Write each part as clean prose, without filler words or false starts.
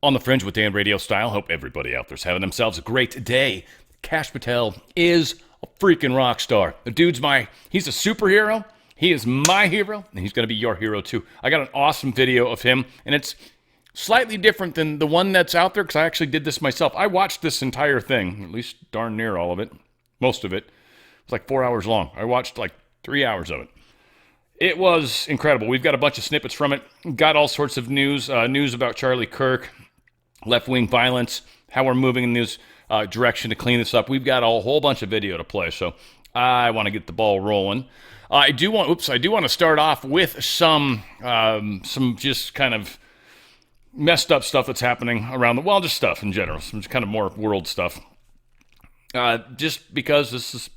On the Fringe with Dan RadioStyle. Hope everybody out there's having themselves a great day. Kash Patel is a freaking rock star. The dude's he's a superhero. He is my hero, and he's going to be your hero too. I got an awesome video of him, and it's slightly different than the one that's out there because I actually did this myself. I watched this entire thing, at least darn near all of it, most of it. It's like 4 hours long. I watched like 3 hours of it. It was incredible. We've got a bunch of snippets from it. Got all sorts of news about Charlie Kirk, left-wing violence, how we're moving in this direction to clean this up. We've got a whole bunch of video to play, so I want to get the ball rolling. I do want to start off with some just kind of messed up stuff that's happening around just stuff in general, some kind of more world stuff. Just because this is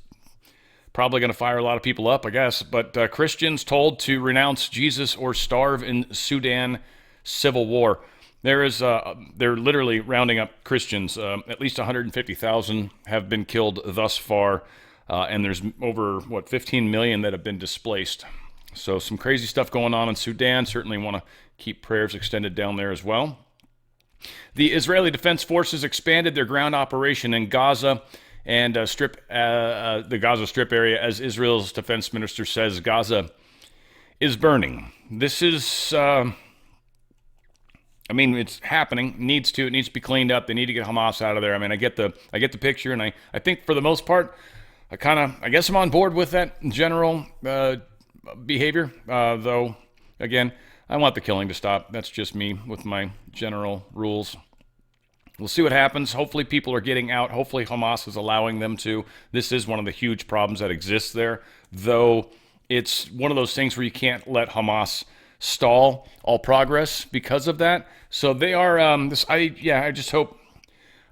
probably going to fire a lot of people up, I guess. But Christians told to renounce Jesus or starve in Sudan civil war. They're literally rounding up Christians. At least 150,000 have been killed thus far, and there's over 15 million that have been displaced. So some crazy stuff going on in Sudan. Certainly want to keep prayers extended down there as well. The Israeli Defense Forces expanded their ground operation in Gaza and the Gaza Strip area, as Israel's defense minister says Gaza is burning. This is, it's happening. It needs to be cleaned up. They need to get Hamas out of there. I get the picture, and I think for the most part, I guess I'm on board with that general behavior. Though, again, I want the killing to stop. That's just me with my general rules. We'll see what happens. Hopefully people are getting out. Hopefully Hamas is allowing them to. This is one of the huge problems that exists there, though it's one of those things where you can't let Hamas stall all progress because of that. So they are, I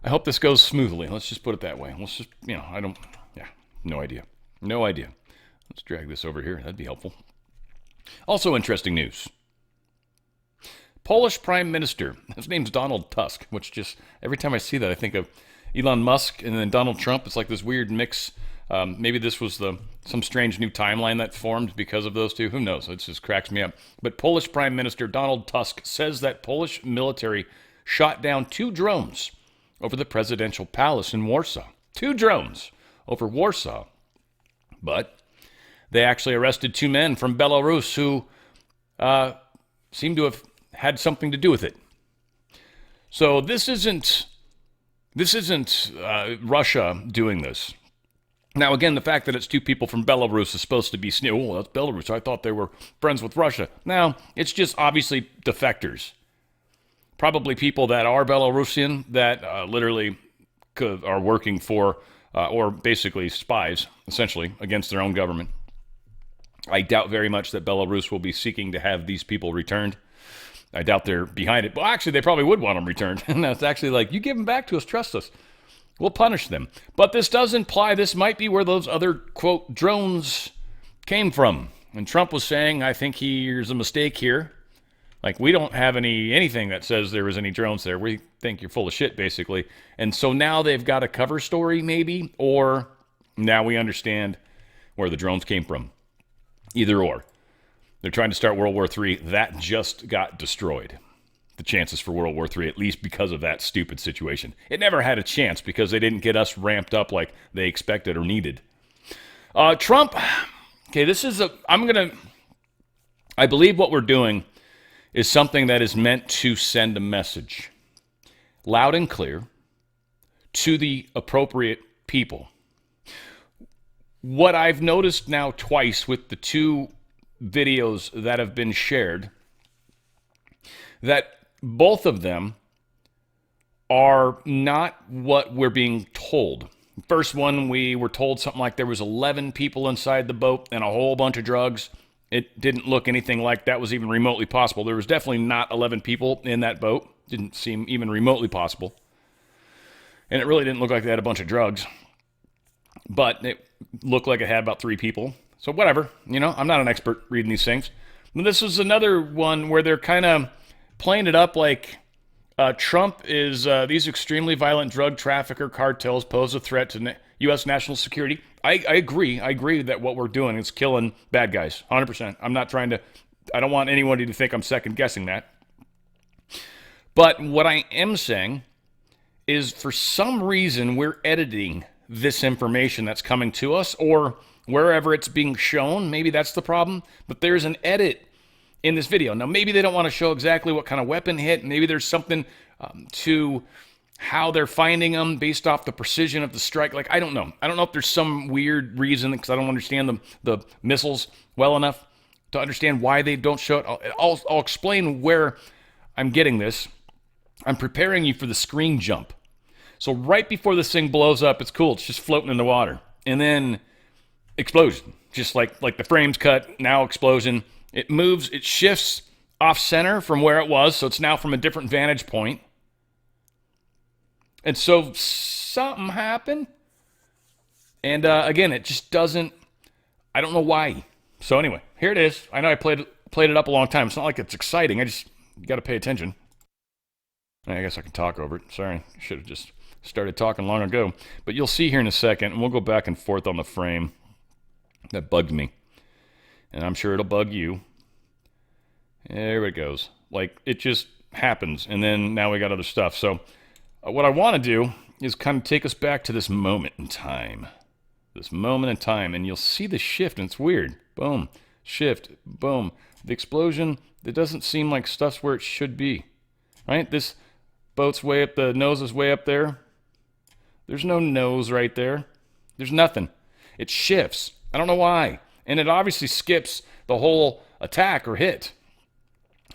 hope this goes smoothly. Let's just put it that way. Let's just, no idea. Let's drag this over here. That'd be helpful. Also interesting news. Polish Prime Minister, his name's Donald Tusk, which just, every time I see that, I think of Elon Musk and then Donald Trump. It's like this weird mix. Maybe this was some strange new timeline that formed because of those two. Who knows? It just cracks me up. But Polish Prime Minister Donald Tusk says that Polish military shot down 2 drones over the presidential palace in Warsaw. 2 drones over Warsaw. But they actually arrested 2 men from Belarus who seem to have had something to do with it. So this isn't Russia doing this. Now, again, the fact that it's 2 people from Belarus is supposed to be, oh, that's Belarus. I thought they were friends with Russia. No, it's just obviously defectors. Probably people that are Belarusian that literally are working for, or basically spies, essentially, against their own government. I doubt very much that Belarus will be seeking to have these people returned. I doubt they're behind it. Well, actually, they probably would want them returned. And that's actually like, you give them back to us, trust us. We'll punish them. But this does imply this might be where those other, quote, drones came from. And Trump was saying, I think there's a mistake here. Like, we don't have anything that says there was any drones there. We think you're full of shit, basically. And so now they've got a cover story, maybe, or now we understand where the drones came from. Either or. They're trying to start World War III. That just got destroyed. The chances for World War III, at least because of that stupid situation. It never had a chance because they didn't get us ramped up like they expected or needed. Trump, okay, I believe what we're doing is something that is meant to send a message loud and clear to the appropriate people. What I've noticed now twice with the 2 videos that have been shared, that both of them are not what we're being told. First one, we were told something like there was 11 people inside the boat and a whole bunch of drugs. It didn't look anything like that was even remotely possible. There was definitely not 11 people in that boat. Didn't seem even remotely possible. And it really didn't look like they had a bunch of drugs. But it looked like it had about 3 people. So whatever, I'm not an expert reading these things. But this is another one where they're kind of playing it up like Trump is, these extremely violent drug trafficker cartels pose a threat to U.S. national security. I agree. I agree that what we're doing is killing bad guys, 100%. I don't want anybody to think I'm second guessing that. But what I am saying is for some reason we're editing this information that's coming to us, or wherever it's being shown. Maybe that's the problem. But there's an edit in this video. Now, maybe they don't want to show exactly what kind of weapon hit. Maybe there's something to how they're finding them based off the precision of the strike. Like, I don't know. I don't know if there's some weird reason, because I don't understand the missiles well enough to understand why they don't show it. I'll explain where I'm getting this. I'm preparing you for the screen jump. So right before this thing blows up, it's cool. It's just floating in the water. And then explosion. Just like the frame's cut, now explosion. It moves, it shifts off center from where it was, so it's now from a different vantage point. And so something happened. And again, it just doesn't, I don't know why. So anyway, here it is. I know I played it up a long time. It's not like it's exciting. You got to pay attention. I guess I can talk over it. Sorry, I should have just started talking long ago. But you'll see here in a second, and we'll go back and forth on the frame. That bugged me. And I'm sure it'll bug you. There it goes. Like, it just happens. And then now we got other stuff. So what I want to do is kind of take us back to this moment in time. This moment in time. And you'll see the shift, and it's weird. Boom. Shift. Boom. The explosion, it doesn't seem like stuff's where it should be. Right? This boat's way up, the nose is way up there. There's no nose right there. There's nothing. It shifts. I don't know why. And it obviously skips the whole attack or hit.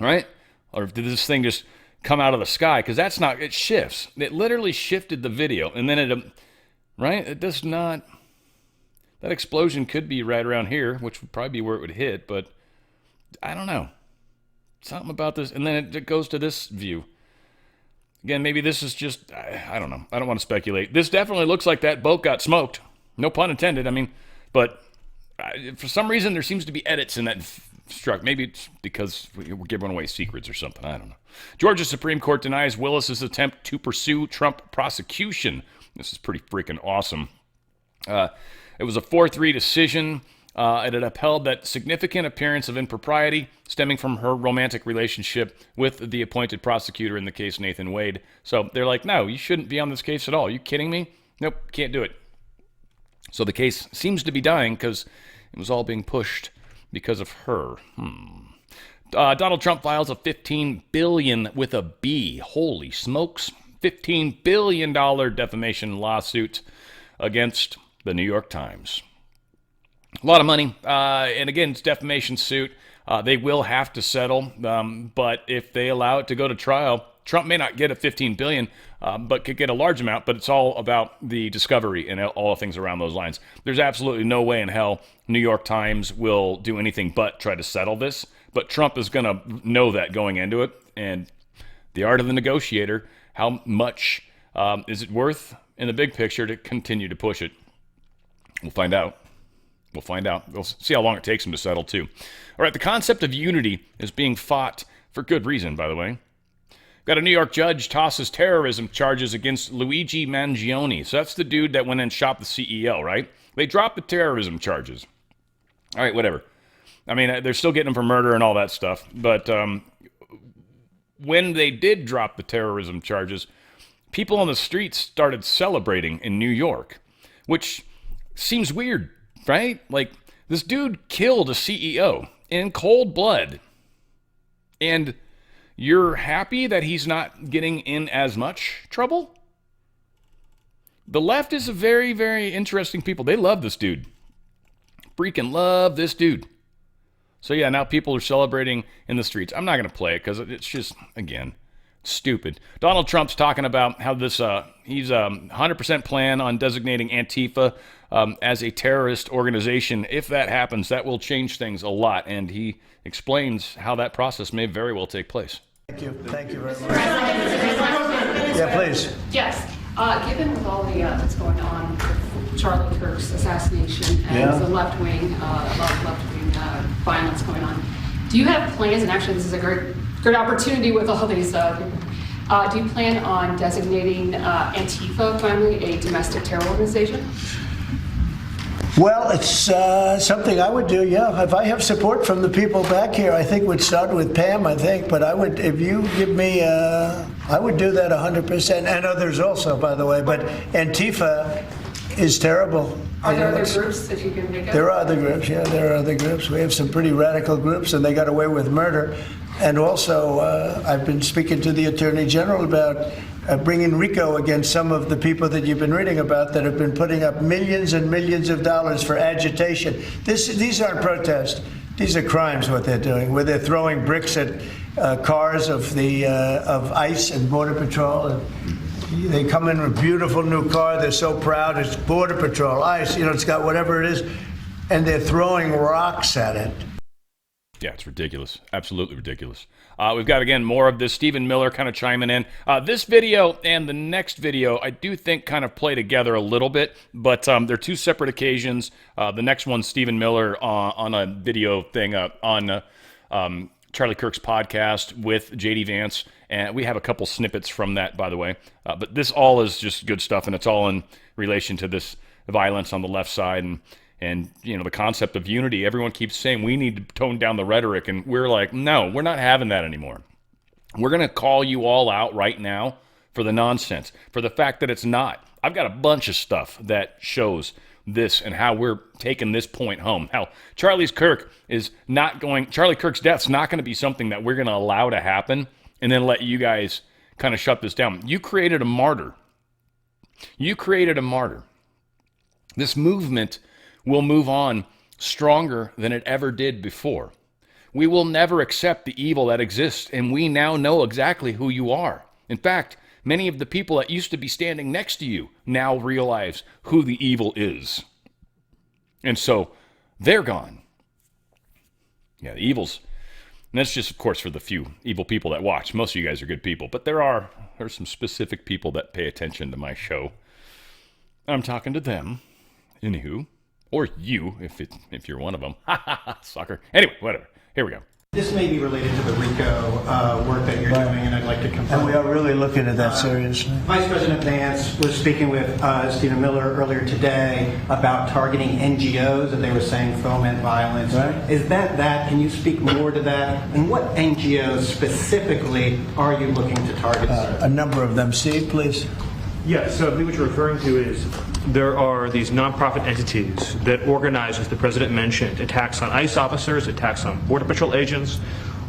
Right? Or did this thing just come out of the sky? Because that's not, it shifts. It literally shifted the video. And then right? It does not, that explosion could be right around here, which would probably be where it would hit, but I don't know. Something about this. And then it goes to this view. Again, maybe this is just, I don't know. I don't want to speculate. This definitely looks like that boat got smoked. No pun intended. I mean, but for some reason, there seems to be edits in that struck. Maybe it's because we're giving away secrets or something. I don't know. Georgia Supreme Court denies Willis's attempt to pursue Trump prosecution. This is pretty freaking awesome. It was a 4-3 decision. It had upheld that significant appearance of impropriety stemming from her romantic relationship with the appointed prosecutor in the case, Nathan Wade. So they're like, no, you shouldn't be on this case at all. Are you kidding me? Nope, can't do it. So the case seems to be dying because it was all being pushed because of her. Donald Trump files a $15 billion with a B. Holy smokes. $15 billion defamation lawsuit against the New York Times. A lot of money, and again, it's defamation suit. They will have to settle, but if they allow it to go to trial, Trump may not get a $15 billion, but could get a large amount, but it's all about the discovery and all things around those lines. There's absolutely no way in hell New York Times will do anything but try to settle this, but Trump is going to know that going into it, and the art of the negotiator, how much is it worth in the big picture to continue to push it? We'll find out. We'll find out. We'll see how long it takes him to settle, too. All right, the concept of unity is being fought for good reason, by the way. Got a New York judge tosses terrorism charges against Luigi Mangione. So that's the dude that went and shot the CEO, right? They dropped the terrorism charges. All right, whatever. I mean, they're still getting him for murder and all that stuff. But when they did drop the terrorism charges, people on the streets started celebrating in New York, which seems weird. Right? Like, this dude killed a CEO in cold blood. And you're happy that he's not getting in as much trouble? The left is a very, very interesting people. They love this dude. Freaking love this dude. So yeah, now people are celebrating in the streets. I'm not going to play it because it's just, again, stupid. Donald Trump's talking about how this he's 100% plan on designating Antifa as a terrorist organization. If that happens, that will change things a lot, and he explains how that process may very well take place. Thank you very much. Yeah, please. Yes. Given with all the that's going on with Charlie Kirk's assassination and the left-wing violence going on, do you have plans? And actually, this is a great opportunity with all these. Do you plan on designating Antifa finally a domestic terror organization? Well, it's something I would do, yeah. If I have support from the people back here, I think we'd start with Pam, I think. But I would, if you give me, I would do that 100%. And others also, by the way. But Antifa is terrible. Are there other groups that you can think of? There are other groups, yeah. There are other groups. We have some pretty radical groups, and they got away with murder. And also, I've been speaking to the Attorney General about bringing RICO against some of the people that you've been reading about that have been putting up millions and millions of dollars for agitation. These aren't protests. These are crimes, what they're doing, where they're throwing bricks at cars of ICE and Border Patrol. And they come in with a beautiful new car. They're so proud. It's Border Patrol, ICE, it's got whatever it is. And they're throwing rocks at it. Yeah, it's ridiculous. Absolutely ridiculous. We've got, again, more of this. Stephen Miller kind of chiming in. This video and the next video, I do think kind of play together a little bit, but they're two separate occasions. The next one's Stephen Miller on a video thing on Charlie Kirk's podcast with J.D. Vance, and we have a couple snippets from that, by the way. But this all is just good stuff, and it's all in relation to this violence on the left side and the concept of unity. Everyone keeps saying we need to tone down the rhetoric, and we're like, no, we're not having that anymore. We're going to call you all out right now for the nonsense, for the fact that it's not. I've got a bunch of stuff that shows this and how we're taking this point home. How Charlie Kirk's death's not going to be something that we're going to allow to happen and then let you guys kind of shut this down. You created a martyr. This movement will move on stronger than it ever did before. We will never accept the evil that exists, and we now know exactly who you are. In fact, many of the people that used to be standing next to you now realize who the evil is. And so, they're gone. Yeah, the evil's... And that's just, of course, for the few evil people that watch. Most of you guys are good people, but there's some specific people that pay attention to my show. I'm talking to them. Anywho. Or you, if you're one of them. Sucker. Anyway, whatever. Here we go. This may be related to the RICO work that you're doing, and I'd like to confirm. And we are really looking at that seriously. Vice President Vance was speaking with Stephen Miller earlier today about targeting NGOs that they were saying foment violence. Right. Is that? Can you speak more to that? And what NGOs specifically are you looking to target, sir? A number of them. Steve, please. Yeah, so I believe what you're referring to is there are these nonprofit entities that organize, as the president mentioned, attacks on ICE officers, attacks on Border Patrol agents,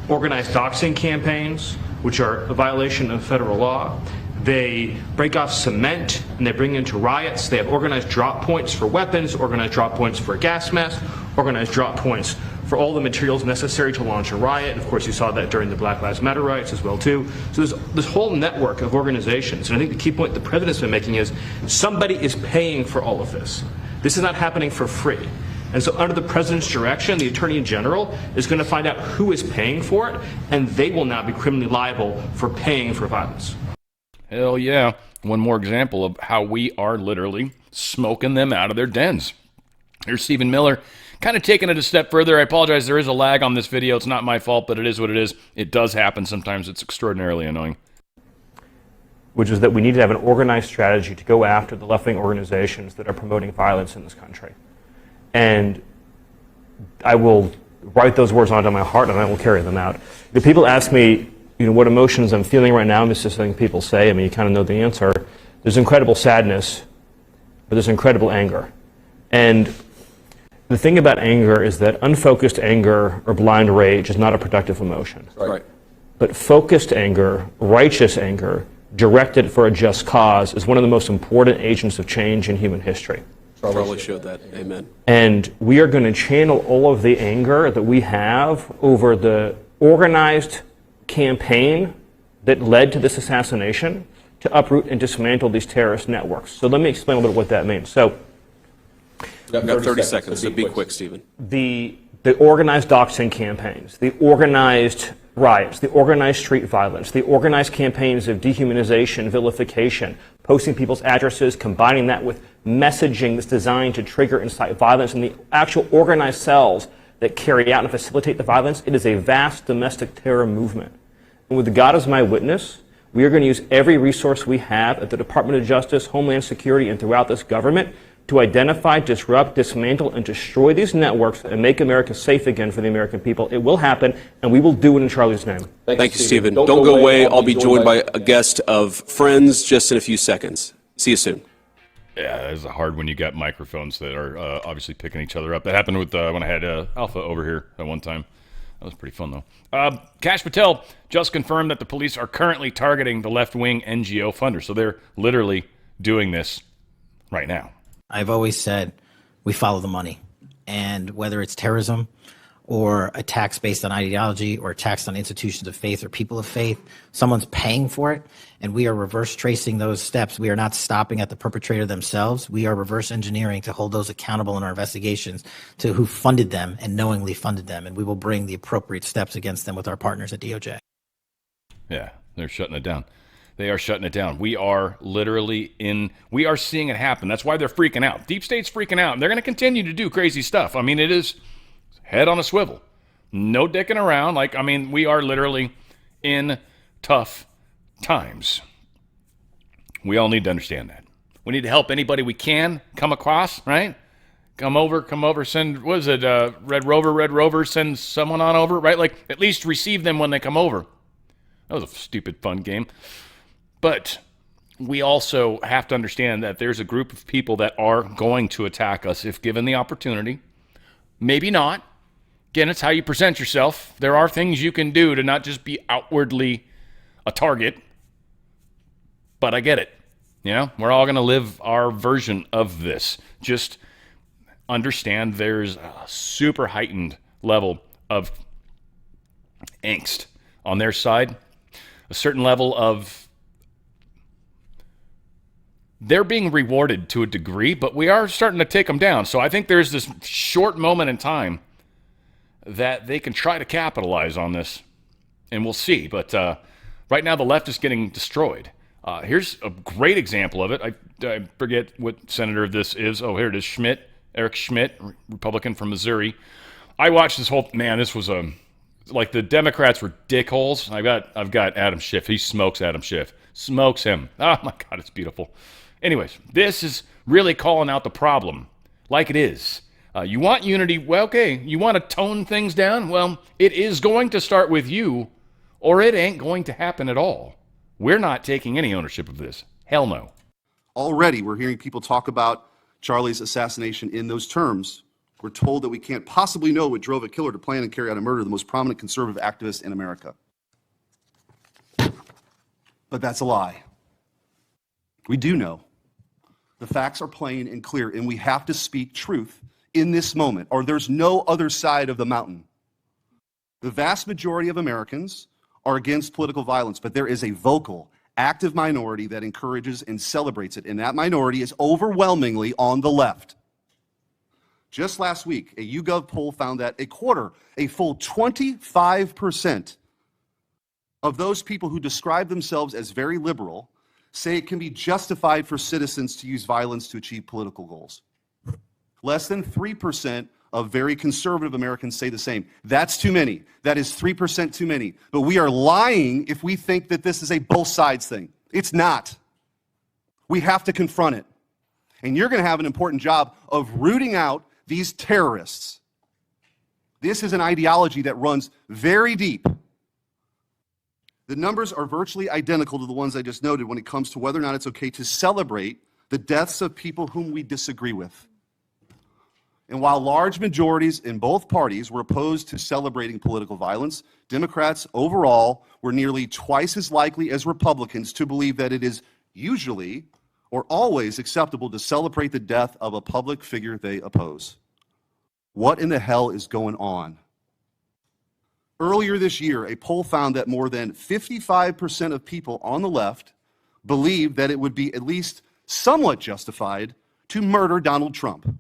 organize doxing campaigns, which are a violation of federal law. They break off cement and they bring into riots. They have organized drop points for weapons, organized drop points for gas masks, organized drop points for all the materials necessary to launch a riot. And of course, you saw that during the Black Lives Matter riots as well, too. So there's this whole network of organizations. And I think the key point the president's been making is somebody is paying for all of this. This is not happening for free. And so under the president's direction, the Attorney General is going to find out who is paying for it, and they will now be criminally liable for paying for violence. Hell yeah. One more example of how we are literally smoking them out of their dens. Here's Stephen Miller, kind of taking it a step further. I apologize, there is a lag on this video. It's not my fault, but it is what it is. It does happen sometimes. It's extraordinarily annoying. Which is that we need to have an organized strategy to go after the left-wing organizations that are promoting violence in this country. And I will write those words onto my heart and I will carry them out. If people ask me, what emotions I'm feeling right now, it's just something people say. I mean, you kind of know the answer. There's incredible sadness, but there's incredible anger. And the thing about anger is that unfocused anger or blind rage is not a productive emotion. Right. But focused anger, righteous anger, directed for a just cause is one of the most important agents of change in human history. Charlie showed that. Amen. And we are going to channel all of the anger that we have over the organized campaign that led to this assassination to uproot and dismantle these terrorist networks. So let me explain a little bit what that means. So, We've got 30 seconds, so be quick, Stephen. The organized doxing campaigns, the organized riots, the organized street violence, the organized campaigns of dehumanization, vilification, posting people's addresses, combining that with messaging that's designed to trigger and incite violence, and the actual organized cells that carry out and facilitate the violence, it is a vast domestic terror movement. And with God as my witness, we are going to use every resource we have at the Department of Justice, Homeland Security, and throughout this government to identify, disrupt, dismantle, and destroy these networks and make America safe again for the American people. It will happen, and we will do it in Charlie's name. Thank you, Stephen. Don't go away. I'll be joined by a guest of Friends just in a few seconds. See you soon. Yeah, it's hard when you got microphones that are obviously picking each other up. That happened with when I had Alpha over here at one time. That was pretty fun, though. Kash Patel just confirmed that the police are currently targeting the left-wing NGO funders. So they're literally doing this right now. I've always said we follow the money. And whether it's terrorism or attacks based on ideology or attacks on institutions of faith or people of faith, someone's paying for it, and we are reverse tracing those steps. We are not stopping at the perpetrator themselves. We are reverse engineering to hold those accountable in our investigations to who funded them and knowingly funded them, and we will bring the appropriate steps against them with our partners at DOJ. Yeah, they're shutting it down. They are shutting it down. We are literally we are seeing it happen. That's why they're freaking out. Deep State's freaking out, and they're going to continue to do crazy stuff. I mean, it is head on a swivel. No dicking around. We are literally in tough times. We all need to understand that. We need to help anybody we can come across, right? Come over, send, what is it, Red Rover, send someone on over, right? At least receive them when they come over. That was a stupid, fun game. But we also have to understand that there's a group of people that are going to attack us if given the opportunity. Maybe not. Again, it's how you present yourself. There are things you can do to not just be outwardly a target. But I get it. We're all going to live our version of this. Just understand there's a super heightened level of angst on their side. A certain level of they're being rewarded to a degree, but we are starting to take them down. So I think there's this short moment in time that they can try to capitalize on this, and we'll see. But right now the left is getting destroyed. Here's a great example of it. I forget what senator this is. Oh, here it is, Eric Schmidt, Republican from Missouri. I watched this whole, this was the Democrats were dickholes. I've got Adam Schiff. He smokes Adam Schiff. Smokes him. Oh my God, it's beautiful. Anyways, this is really calling out the problem like it is. You want unity? Well, okay. You want to tone things down? Well, it is going to start with you, or it ain't going to happen at all. We're not taking any ownership of this. Hell no. Already, we're hearing people talk about Charlie's assassination in those terms. We're told that we can't possibly know what drove a killer to plan and carry out a murder of the most prominent conservative activist in America. But that's a lie. We do know. The facts are plain and clear, and we have to speak truth in this moment, or there's no other side of the mountain. The vast majority of Americans are against political violence, but there is a vocal, active minority that encourages and celebrates it, and that minority is overwhelmingly on the left. Just last week, a YouGov poll found that a full 25% of those people who describe themselves as very liberal say it can be justified for citizens to use violence to achieve political goals. Less than 3% of very conservative Americans say the same. That's too many. That is 3% too many. But we are lying if we think that this is a both sides thing. It's not. We have to confront it. And you're going to have an important job of rooting out these terrorists. This is an ideology that runs very deep. The numbers are virtually identical to the ones I just noted when it comes to whether or not it's okay to celebrate the deaths of people whom we disagree with. And while large majorities in both parties were opposed to celebrating political violence, Democrats overall were nearly twice as likely as Republicans to believe that it is usually or always acceptable to celebrate the death of a public figure they oppose. What in the hell is going on? Earlier this year, a poll found that more than 55% of people on the left believe that it would be at least somewhat justified to murder Donald Trump.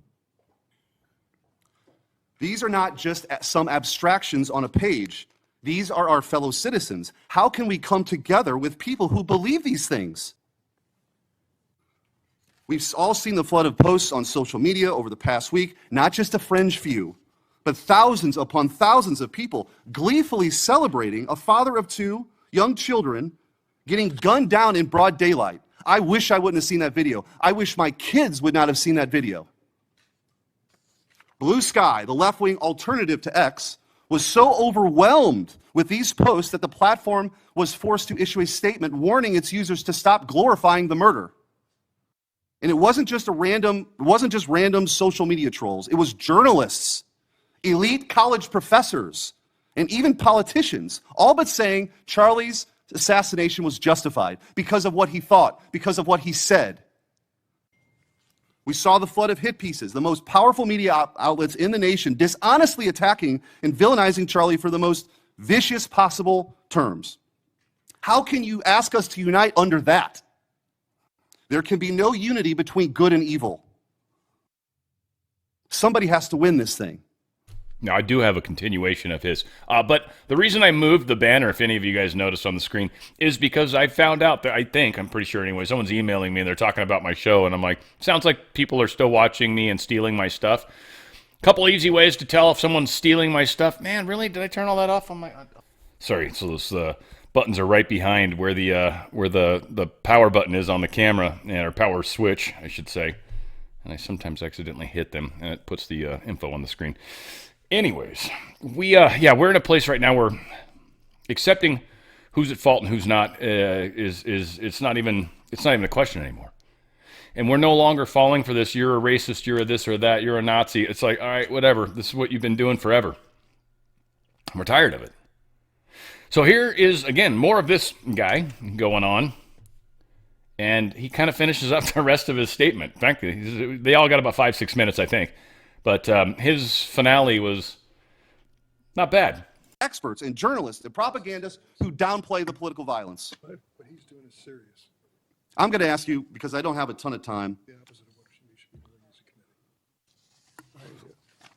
These are not just some abstractions on a page. These are our fellow citizens. How can we come together with people who believe these things? We've all seen the flood of posts on social media over the past week, not just a fringe few, but thousands upon thousands of people gleefully celebrating a father of two young children getting gunned down in broad daylight. I wish I wouldn't have seen that video. I wish my kids would not have seen that video. Blue Sky, the left-wing alternative to X, was so overwhelmed with these posts that the platform was forced to issue a statement warning its users to stop glorifying the murder. And it wasn't just random social media trolls. It was journalists, elite college professors, and even politicians, all but saying Charlie's assassination was justified because of what he thought, because of what he said. We saw the flood of hit pieces, the most powerful media outlets in the nation dishonestly attacking and villainizing Charlie for the most vicious possible terms. How can you ask us to unite under that? There can be no unity between good and evil. Somebody has to win this thing. Now, I do have a continuation of his. But the reason I moved the banner, if any of you guys noticed on the screen, is because I found out that I'm pretty sure anyway, someone's emailing me and they're talking about my show. And I'm like, sounds like people are still watching me and stealing my stuff. Couple easy ways to tell if someone's stealing my stuff. Man, really? Did I turn all that off on my... Sorry, so those buttons are right behind where the power button is on the camera, or power switch, I should say. And I sometimes accidentally hit them, and it puts the info on the screen. Anyways, we're in a place right now where accepting who's at fault and who's not it's not even a question anymore. And we're no longer falling for this, you're a racist, you're a this or that, you're a Nazi. It's like, all right, whatever. This is what you've been doing forever. We're tired of it. So here is, again, more of this guy going on. And he kind of finishes up the rest of his statement. Frankly, they all got about 5-6 minutes, I think. But his finale was not bad. Experts and journalists and propagandists who downplay the political violence. What he's doing is serious. I'm going to ask you, because I don't have a ton of time. The opposite of what you should be doing as a committee.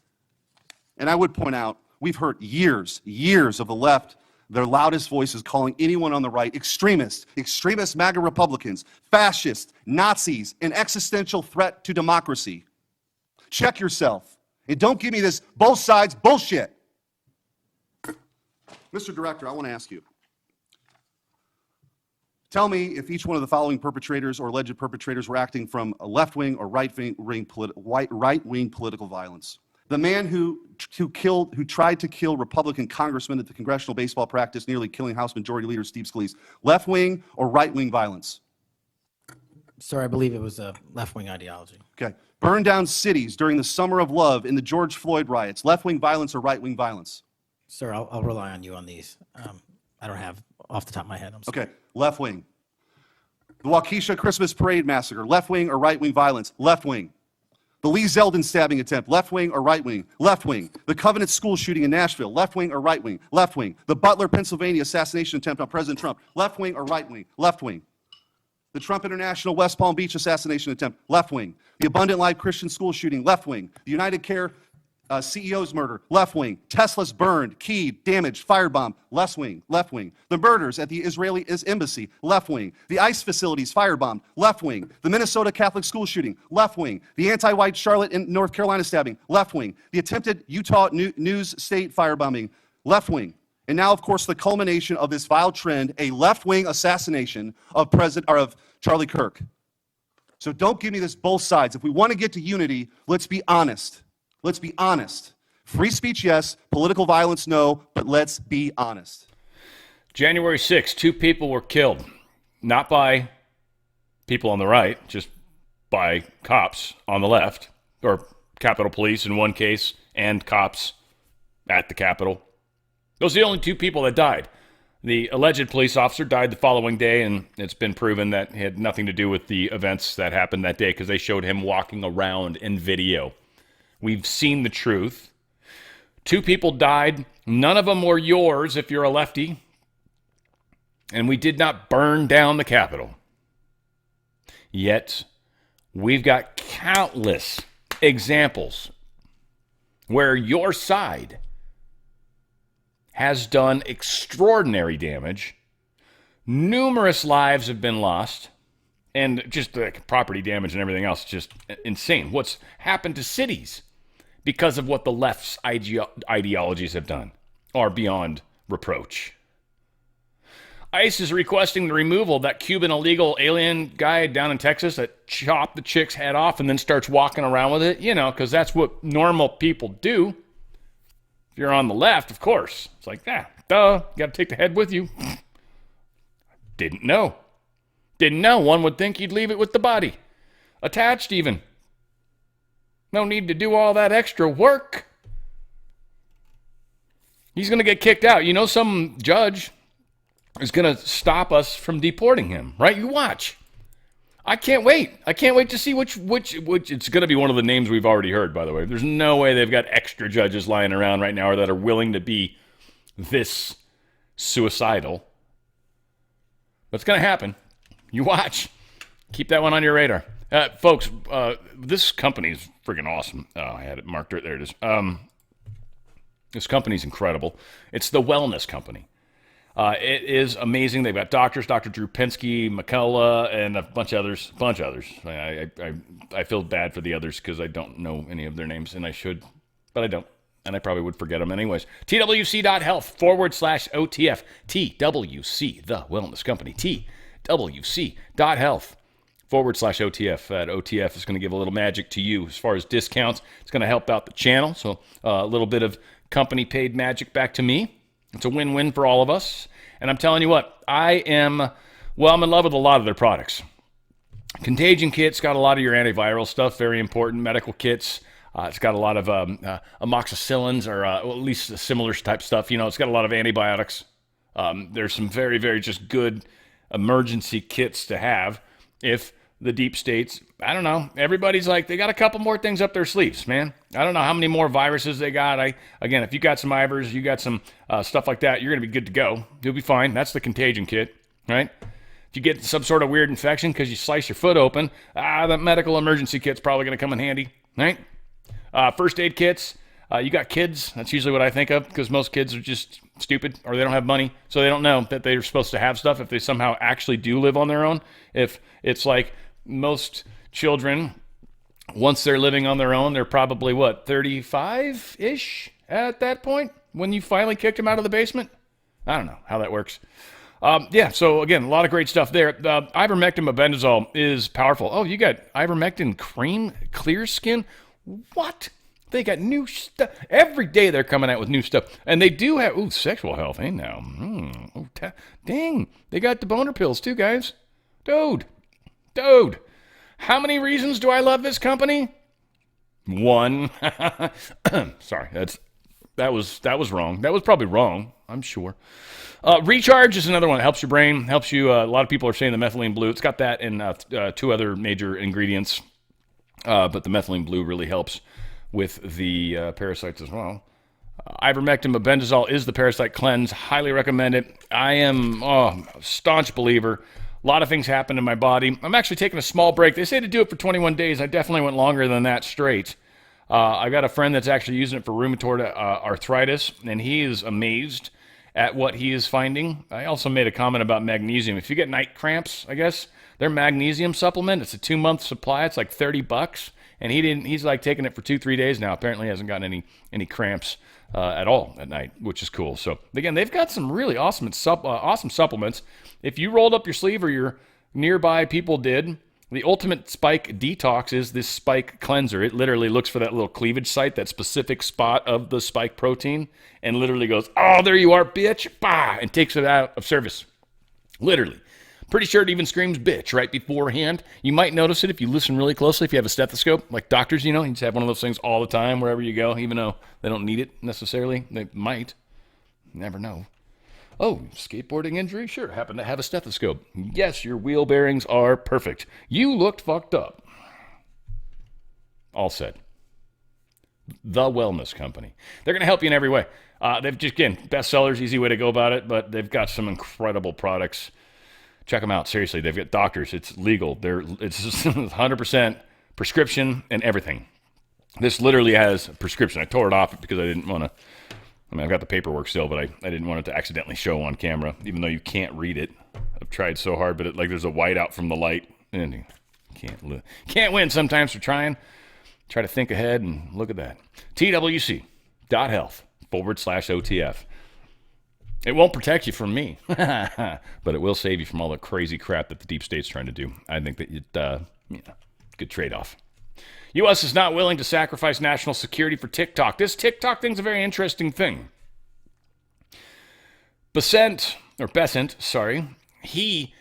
And I would point out, we've heard years of the left, their loudest voices calling anyone on the right extremist MAGA Republicans, fascists, Nazis, an existential threat to democracy. Check yourself. And don't give me this both sides bullshit. Mr. Director, I want to ask you. Tell me if each one of the following perpetrators or alleged perpetrators were acting from a left-wing or right-wing political violence. The man who tried to kill Republican congressman at the congressional baseball practice, nearly killing House Majority Leader Steve Scalise. Left-wing or right-wing violence? Sir, I believe it was a left-wing ideology. Okay. Burn down cities during the Summer of Love in the George Floyd riots. Left-wing violence or right-wing violence? Sir, I'll rely on you on these. I don't have off the top of my head. I'm sorry. Okay. Left-wing. The Waukesha Christmas Parade massacre. Left-wing or right-wing violence? Left-wing. The Lee Zeldin stabbing attempt, left-wing or right-wing? Left-wing. The Covenant School shooting in Nashville, left-wing or right-wing? Left-wing. The Butler, Pennsylvania assassination attempt on President Trump, left-wing or right-wing? Left-wing. The Trump International West Palm Beach assassination attempt, left-wing. The Abundant Life Christian School shooting, left-wing. The United Care CEO's murder, left-wing. Tesla's burned, keyed, damaged, firebomb, left-wing, left-wing. The murders at the Israeli embassy, left-wing. The ICE facilities firebombed, left-wing. The Minnesota Catholic school shooting, left-wing. The anti-white Charlotte and North Carolina stabbing, left-wing. The attempted Utah News State firebombing, left-wing. And now, of course, the culmination of this vile trend, a left-wing assassination of Charlie Kirk. So don't give me this both sides. If we want to get to unity, let's be honest. Let's be honest. Free speech, yes. Political violence, no. But let's be honest. January 6th, 2 people were killed. Not by people on the right, just by cops on the left. Or Capitol Police in one case, and cops at the Capitol. Those are the only 2 people that died. The alleged police officer died the following day, and it's been proven that it had nothing to do with the events that happened that day because they showed him walking around in video. We've seen the truth. 2 people died. None of them were yours if you're a lefty. And we did not burn down the Capitol. Yet, we've got countless examples where your side has done extraordinary damage. Numerous lives have been lost. And just the property damage and everything else, just insane. What's happened to cities because of what the left's ideologies have done are beyond reproach. ICE is requesting the removal of that Cuban illegal alien guy down in Texas that chopped the chick's head off and then starts walking around with it, because that's what normal people do. If you're on the left, of course. It's like, duh, you got to take the head with you. Didn't know. One would think you'd leave it with the body. Attached even. No need to do all that extra work. He's going to get kicked out. Some judge is going to stop us from deporting him, right? You watch. I can't wait. To see which it's going to be one of the names we've already heard, by the way. There's no way they've got extra judges lying around right now or that are willing to be this suicidal. But it's going to happen. You watch. Keep that one on your radar. Folks, this company is freaking awesome. Oh, I had it marked right there. It is. This company's incredible. It's the Wellness Company. It is amazing. They've got doctors, Dr. Drew Pinsky, McCullough, and a bunch of others. I feel bad for the others because I don't know any of their names, and I should, but I don't. And I probably would forget them anyways. TWC.health/OTF. TWC, the Wellness Company. TWC.health/OTF. That OTF is going to give a little magic to you as far as discounts. It's going to help out the channel. So a little bit of company paid magic back to me. It's a win-win for all of us. And I'm telling you what, I'm in love with a lot of their products. Contagion kit's got a lot of your antiviral stuff, very important. Medical kits. It's got a lot of amoxicillins or at least similar type stuff. It's got a lot of antibiotics. There's some very, very just good emergency kits to have if the deep states, I don't know, everybody's like, they got a couple more things up their sleeves, man. I don't know how many more viruses they got. Again, if you got some Ivers, you got some stuff like that, you're going to be good to go. You'll be fine. That's the contagion kit, right? If you get some sort of weird infection because you slice your foot open, the medical emergency kit's probably going to come in handy, right? First aid kits. You got kids. That's usually what I think of because most kids are just stupid or they don't have money, so they don't know that they're supposed to have stuff if they somehow actually do live on their own. If it's like most children, once they're living on their own, they're probably, 35-ish at that point when you finally kicked them out of the basement? I don't know how that works. So again, a lot of great stuff there. Ivermectin mebendazole is powerful. Oh, you got ivermectin cream, clear skin? What? They got new stuff. Every day they're coming out with new stuff. And they do have, sexual health, hey now. Dang, they got the boner pills too, guys. Dude, how many reasons do I love this company? One. Sorry, that was wrong. That was probably wrong, I'm sure. Recharge is another one. It helps your brain, helps you. A lot of people are saying the methylene blue. It's got that and two other major ingredients. But the methylene blue really helps with the parasites as well. Ivermectin mebendazole is the parasite cleanse. Highly recommend it. I am a staunch believer. A lot of things happen in my body. I'm actually taking a small break. They say to do it for 21 days. I definitely went longer than that straight. I got a friend that's actually using it for rheumatoid arthritis, and he is amazed at what he is finding. I also made a comment about magnesium. If you get night cramps, I guess, their magnesium supplement, it's a 2-month supply. It's like $30. And he's like taking it for 2-3 days now. Apparently he hasn't gotten any cramps at all at night, which is cool. So again, they've got some really awesome supplements. If you rolled up your sleeve or your nearby people did, the ultimate spike detox is this spike cleanser. It literally looks for that little cleavage site, that specific spot of the spike protein, and literally goes, oh, there you are, bitch, bah, and takes it out of service. Literally. Pretty sure it even screams bitch right beforehand. You might notice it if you listen really closely, if you have a stethoscope. Like doctors, you just have one of those things all the time wherever you go, even though they don't need it necessarily. They might. Never know. Oh, skateboarding injury? Sure, happen to have a stethoscope. Yes, your wheel bearings are perfect. You looked fucked up. All said. The Wellness Company. They're going to help you in every way. They've just, again, bestsellers, easy way to go about it, but they've got some incredible products. Check them out. Seriously, they've got doctors. It's legal. It's 100% prescription and everything. This literally has a prescription. I tore it off because I didn't want to. I've got the paperwork still, but I didn't want it to accidentally show on camera, even though you can't read it. I've tried so hard, but there's a whiteout from the light, and you can't win sometimes for trying. Try to think ahead, and look at that. TWC.health/OTF. It won't protect you from me, but it will save you from all the crazy crap that the deep state's trying to do. I think that good trade-off. U.S. is not willing to sacrifice national security for TikTok. This TikTok thing's a very interesting thing. Besant, he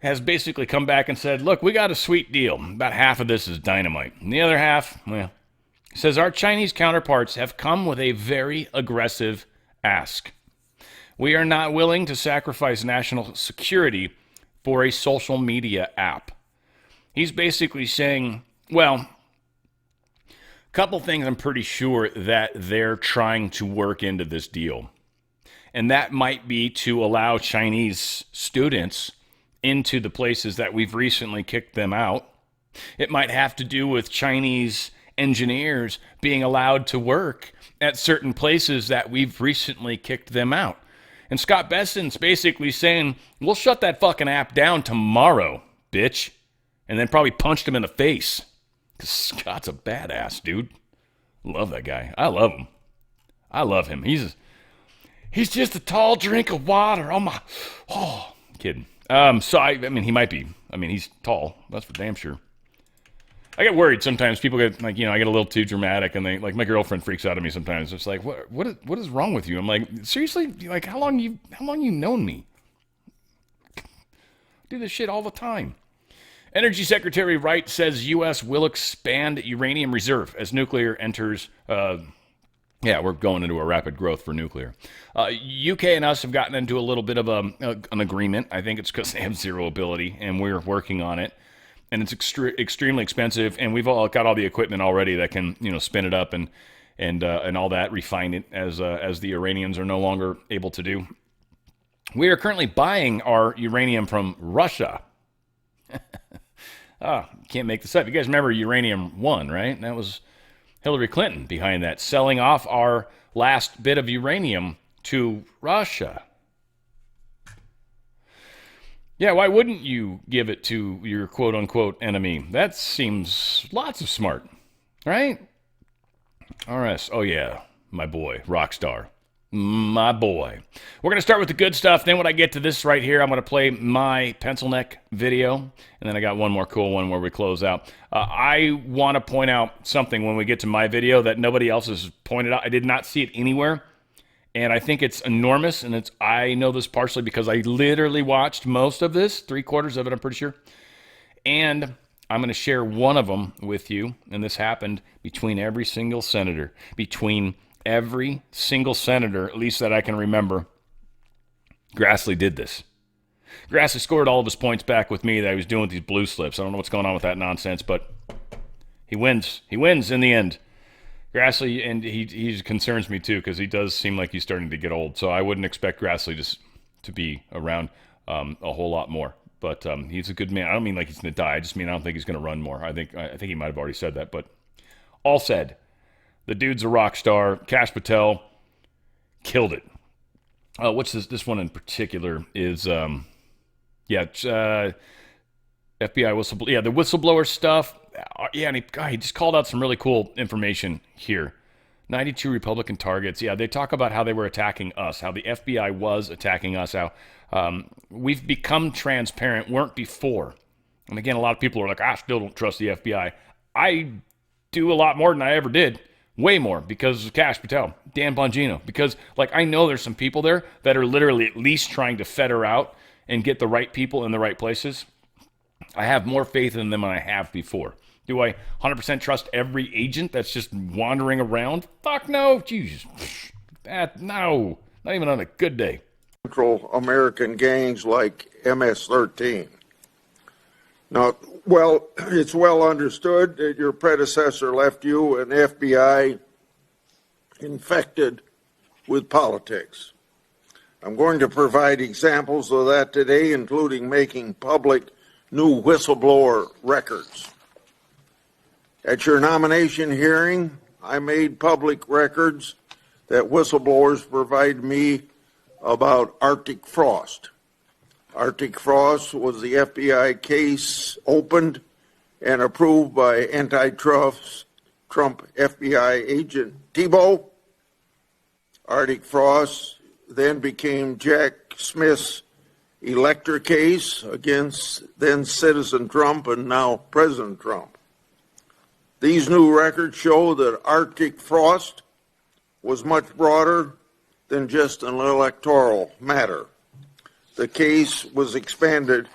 has basically come back and said, look, we got a sweet deal. About half of this is dynamite. And the other half, well, says our Chinese counterparts have come with a very aggressive ask. We are not willing to sacrifice national security for a social media app. He's basically saying, well, a couple things I'm pretty sure that they're trying to work into this deal. And that might be to allow Chinese students into the places that we've recently kicked them out. It might have to do with Chinese engineers being allowed to work at certain places that we've recently kicked them out. And Scott Besson's basically saying, we'll shut that fucking app down tomorrow, bitch. And then probably punched him in the face. Because Scott's a badass, dude. Love that guy. I love him. I love him. He's just a tall drink of water. Kidding. He might be. He's tall. That's for damn sure. I get worried sometimes. People get I get a little too dramatic, and they my girlfriend freaks out at me sometimes. It's like, what is wrong with you? I'm like, seriously? How long you known me? I do this shit all the time. Energy Secretary Wright says U.S. will expand uranium reserve as nuclear enters. We're going into a rapid growth for nuclear. UK and us have gotten into a little bit of an agreement. I think it's because they have zero ability, and we're working on it. And it's extremely expensive, and we've all got all the equipment already that can, spin it up and all that, refine it as the Iranians are no longer able to do. We are currently buying our uranium from Russia. Can't make this up. You guys remember Uranium 1, right? That was Hillary Clinton behind that, selling off our last bit of uranium to Russia. Yeah, why wouldn't you give it to your quote-unquote enemy? That seems lots of smart, right? RS, oh yeah, my boy, Rockstar. My boy. We're going to start with the good stuff. Then when I get to this right here, I'm going to play my pencil neck video. And then I got one more cool one where we close out. I want to point out something when we get to my video that nobody else has pointed out. I did not see it anywhere. And I think it's enormous. And I know this partially because I literally watched most of this, 3/4 of it, I'm pretty sure. And I'm going to share one of them with you. And this happened between every single senator. Every single senator, at least that I can remember, Grassley did this. Grassley scored all of his points back with me that he was doing with these blue slips. I don't know what's going on with that nonsense, but he wins. He wins in the end. Grassley, and he concerns me too, because he does seem like he's starting to get old. So I wouldn't expect Grassley to be around a whole lot more. But he's a good man. I don't mean like he's going to die. I just mean I don't think he's going to run more. I think he might have already said that. But all said, the dude's a rock star. Kash Patel killed it. What's this one in particular is, FBI whistleblower. Yeah, the whistleblower stuff. Yeah, and he just called out some really cool information here. 92 Republican targets. Yeah, they talk about how they were attacking us, how the FBI was attacking us, how we've become transparent, weren't before. And again, a lot of people are like, I still don't trust the FBI. I do a lot more than I ever did. Way more because of Kash Patel, Dan Bongino. Because, I know there's some people there that are literally at least trying to fetter out and get the right people in the right places. I have more faith in them than I have before. Do I 100% trust every agent that's just wandering around? Fuck no. Jesus. No. Not even on a good day. Central American gangs like MS-13. Now, well, it's well understood that your predecessor left you an FBI infected with politics. I'm going to provide examples of that today, including making public new whistleblower records. At your nomination hearing, I made public records that whistleblowers provide me about Arctic Frost. Arctic Frost was the FBI case opened and approved by antitrust Trump FBI agent Thibault. Arctic Frost then became Jack Smith's elector case against then Citizen Trump and now President Trump. These new records show that Arctic frost was much broader than just an electoral matter. The case was expanded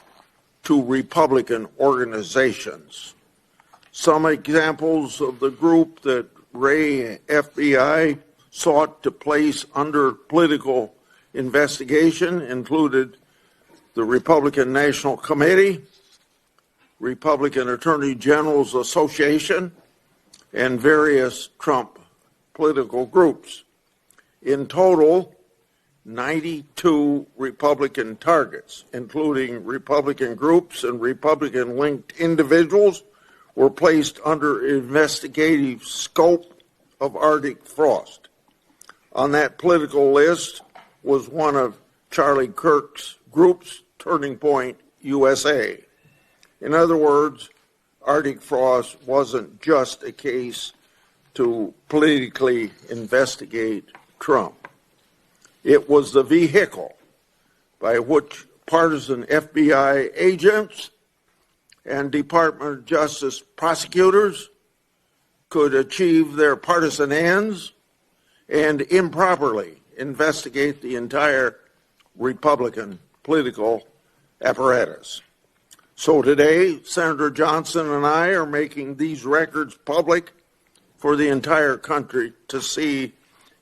to Republican organizations. Some examples of the group that Ray FBI sought to place under political investigation included the Republican National Committee, Republican Attorney General's Association, and various Trump political groups. In total, 92 Republican targets, including Republican groups and Republican-linked individuals, were placed under investigative scope of Arctic frost. On that political list was one of Charlie Kirk's groups, Turning Point USA. In other words, Arctic frost wasn't just a case to politically investigate Trump. It was the vehicle by which partisan FBI agents and Department of Justice prosecutors could achieve their partisan ends and improperly investigate the entire Republican political apparatus. So today, Senator Johnson and I are making these records public for the entire country to see,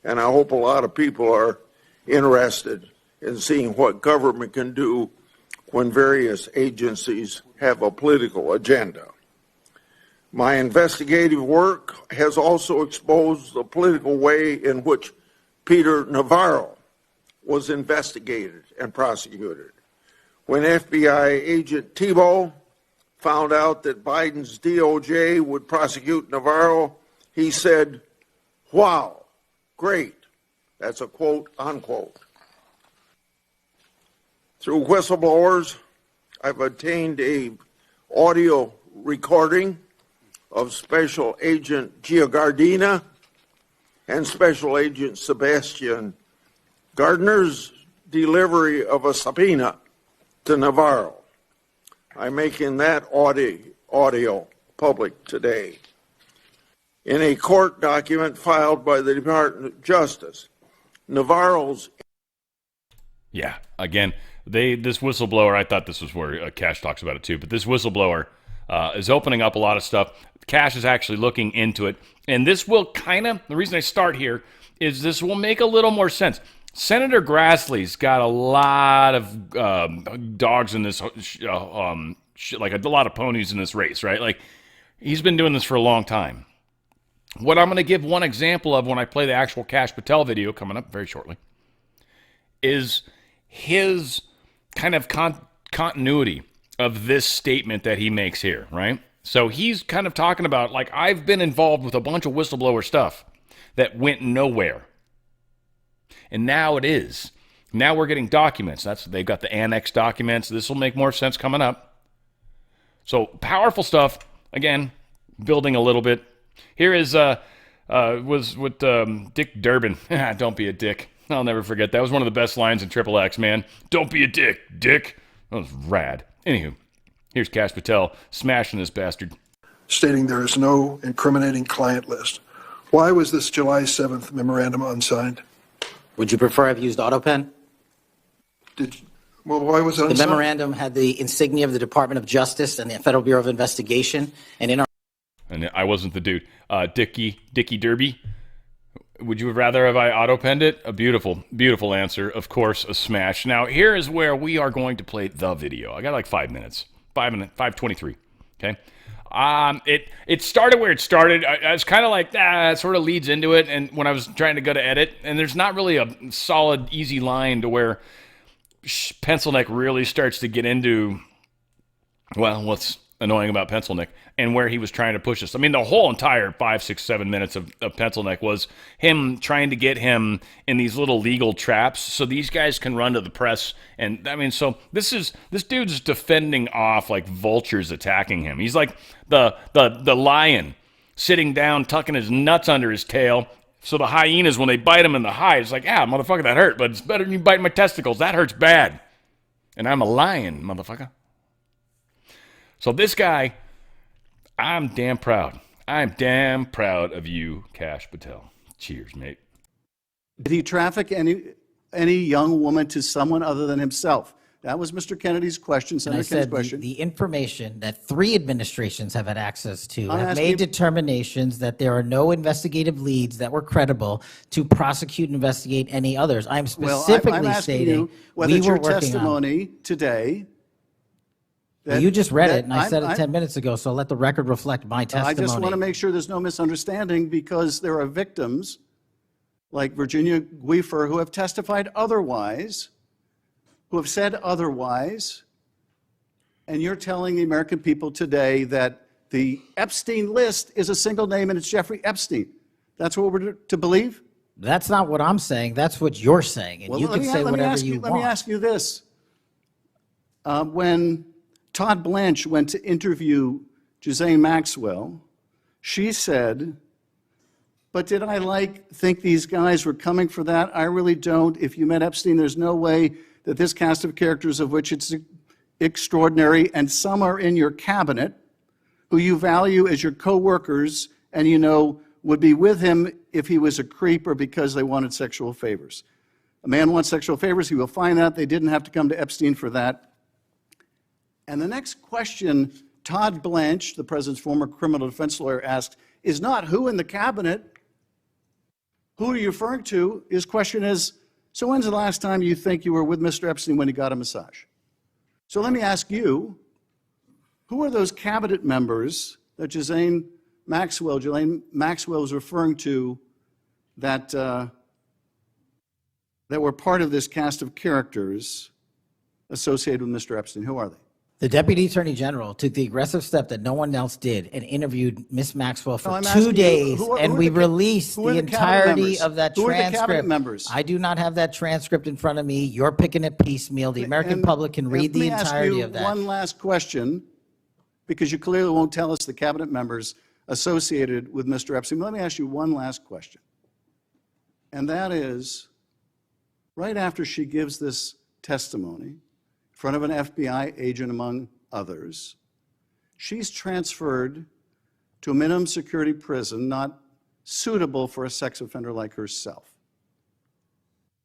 and I hope a lot of people are interested in seeing what government can do when various agencies have a political agenda. My investigative work has also exposed the political way in which Peter Navarro was investigated and prosecuted. When FBI agent Thibault found out that Biden's DOJ would prosecute Navarro, he said, "Wow, great." That's a quote, unquote. Through whistleblowers, I've obtained a audio recording of Special Agent Giagardina and Special Agent Sebastian Gardner's delivery of a subpoena to Navarro. I'm making that audio public today. In a court document filed by the Department of Justice, Navarro's... Yeah, again, this whistleblower, I thought this was where Kash talks about it too, but this whistleblower is opening up a lot of stuff. Kash is actually looking into it, and this will the reason I start here is this will make a little more sense. Senator Grassley's got a lot of dogs in this, like a lot of ponies in this race, right? Like, he's been doing this for a long time. What I'm going to give one example of when I play the actual Kash Patel video coming up very shortly is his kind of continuity of this statement that he makes here, right? So he's kind of talking about, like, I've been involved with a bunch of whistleblower stuff that went nowhere. And now it is. Now we're getting documents. They've got the annex documents. This will make more sense coming up. So powerful stuff. Again, building a little bit. Here is was with Dick Durbin. Don't be a dick. I'll never forget. That was one of the best lines in Triple X, man. Don't be a dick, Dick. That was rad. Anywho, here's Kash Patel smashing this bastard. Stating there is no incriminating client list. Why was this July 7th memorandum unsigned? Would you prefer I've used AutoPen? Why was it unsigned? The memorandum had the insignia of the Department of Justice and the Federal Bureau of Investigation, and I wasn't the dude. Dickie Derby. Would you rather have I auto-penned it? A beautiful, beautiful answer. Of course, a smash. Now, here is where we are going to play the video. I got like 5 minutes. 5:23. Okay. It started where it started. I was kind of like, it sort of leads into it. And when I was trying to go to edit, and there's not really a solid, easy line to where Pencilneck really starts to get into, well, what's annoying about Pencilneck and where he was trying to push us. I mean, the whole entire 5, 6, 7 minutes of Pencilneck was him trying to get him in these little legal traps so these guys can run to the press. And I mean, so this dude's defending off like vultures attacking him. He's like the lion sitting down, tucking his nuts under his tail, So the hyenas, when they bite him in the hide, it's like, motherfucker, that hurt, but it's better than you biting my testicles. That hurts bad. And I'm a lion, motherfucker. So this guy, I'm damn proud. I'm damn proud of you, Kash Patel. Cheers, mate. Did he traffic any young woman to someone other than himself? That was Mr. Kennedy's question, And Senator I Kennedy's said question. the information that 3 administrations have had access to I'm have asking made you- determinations that there are no investigative leads that were credible to prosecute and investigate any others. I'm specifically I'm asking stating you whether we it's were your working on. testimony today. Well, you just read it, and I I'm- said it 10 minutes ago, so let the record reflect my testimony. I just want to make sure there's no misunderstanding, because there are victims like Virginia Guifer who have testified otherwise, who have said otherwise, and you're telling the American people today that the Epstein list is a single name and it's Jeffrey Epstein. That's what we're to believe? That's not what I'm saying. That's what you're saying, and you can say whatever you want. Let me ask you this. When Todd Blanche went to interview Ghislaine Maxwell, she said, but did I think these guys were coming for that? I really don't. If you met Epstein, there's no way that this cast of characters, of which it's extraordinary, and some are in your cabinet, who you value as your co-workers, and you know would be with him if he was a creep or because they wanted sexual favors. A man wants sexual favors, he will find that. They didn't have to come to Epstein for that. And the next question Todd Blanche, the president's former criminal defense lawyer, asked is not who in the cabinet, who are you referring to? His question is, so when's the last time you think you were with Mr. Epstein when he got a massage? So let me ask you, who are those cabinet members that Ghislaine Maxwell was referring to that were part of this cast of characters associated with Mr. Epstein? Who are they? The Deputy Attorney General took the aggressive step that no one else did and interviewed Miss Maxwell for I'm 2 asking you, days, who are and we released who are the the cabinet entirety members? of that Who are the cabinet transcript. members? I do not have that transcript in front of me. You're picking it piecemeal. The American public can read the entirety of that. One last question, because you clearly won't tell us the cabinet members associated with Mr. Epstein. Let me ask you one last question. And that is, right after she gives this testimony in front of an FBI agent, among others, she's transferred to a minimum security prison not suitable for a sex offender like herself.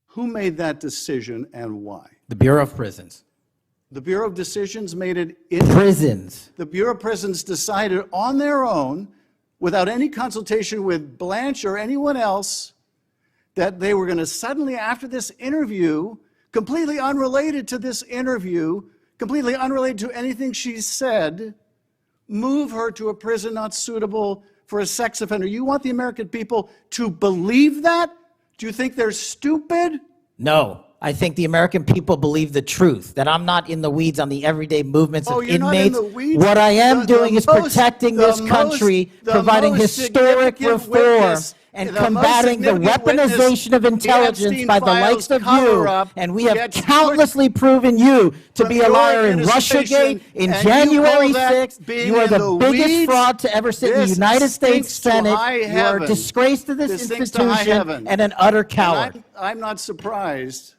Who made that decision and why? The Bureau of Prisons. The Bureau of Decisions made it in Prisons. The Bureau of Prisons decided on their own, without any consultation with Blanche or anyone else, that they were going to suddenly, after this interview, completely unrelated to this interview, completely unrelated to anything she said, move her to a prison not suitable for a sex offender. You want the American people to believe that? Do you think they're stupid? No. I think the American people believe the truth, that I'm not in the weeds on the everyday movements of you're not in inmates. the weeds? What I am doing is protecting this the country, most providing historic significant reform, witness, and the most combating the significant weaponization witness, of the intelligence Epstein by the likes files of you. cover-up, And we have gets countlessly proven you to from be a your liar in administration, Russiagate, in and you January call that 6th. being You are in the the biggest weeds? fraud to ever sit in the This United States stinks to Senate. high You are a heaven. disgrace to this This stinks to high institution heaven. and an utter coward. And I'm not surprised.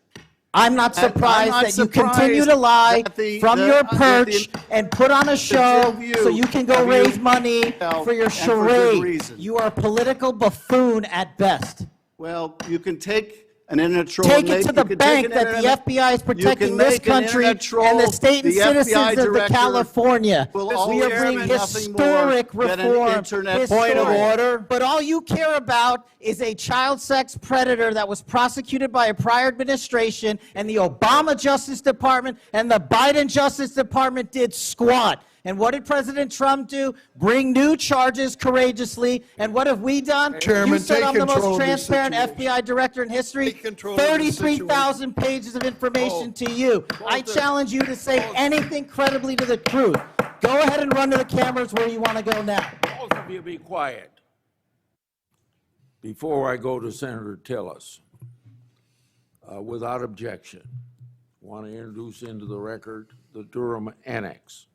I'm not surprised I'm not that you continue to surprised lie that from your perch and put on a show view so you can go of raise you money for your and for good charade. reason. You are a political buffoon at best. Well, you can take an internet troll. Take and it make- to you the can bank take an that the internet- FBI is you protecting can this make an country internet troll, and the state and the FBI citizens of the director California. will We always are bringing have nothing historic more than an reform. internet Point of troll. order. But all you care about is a child sex predator that was prosecuted by a prior administration, and the Obama Justice Department and the Biden Justice Department did squat. And what did President Trump do? Bring new charges courageously. And what have we done? Chairman, You said take I'm the control most of this transparent situation. FBI director in history. Take control of this 33,000 pages of information to you. I challenge you to say anything credibly to the truth. Go ahead and run to the cameras where you want to go now. Both of you be quiet. Before I go to Senator Tillis, without objection, want to introduce into the record the Durham Annex.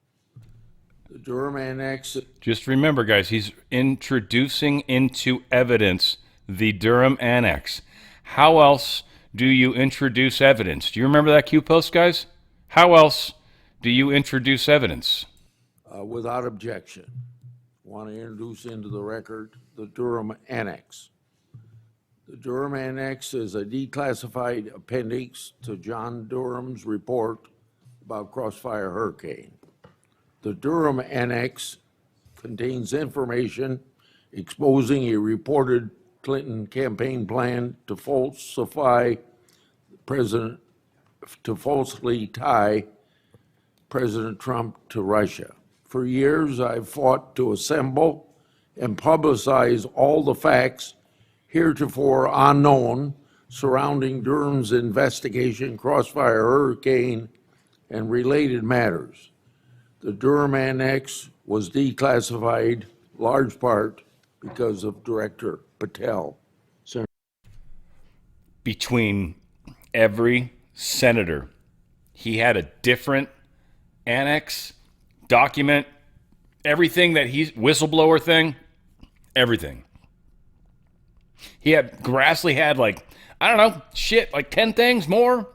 The Durham Annex. Just remember, guys, he's introducing into evidence The Durham Annex. How else do you introduce evidence? Do you remember that Q post, guys? How else do you introduce evidence? Without objection, want to introduce into the record the Durham Annex. The Durham Annex is a declassified appendix to John Durham's report about Crossfire Hurricane. The Durham Annex contains information exposing a reported Clinton campaign plan to falsely tie President Trump to Russia. For years, I've fought to assemble and publicize all the facts heretofore unknown surrounding Durham's investigation, Crossfire Hurricane, and related matters. The Durham Annex was declassified large part because of Director Patel. Between every senator, he had a different annex, document, everything that he's, whistleblower thing, everything. Grassley had like 10 things more.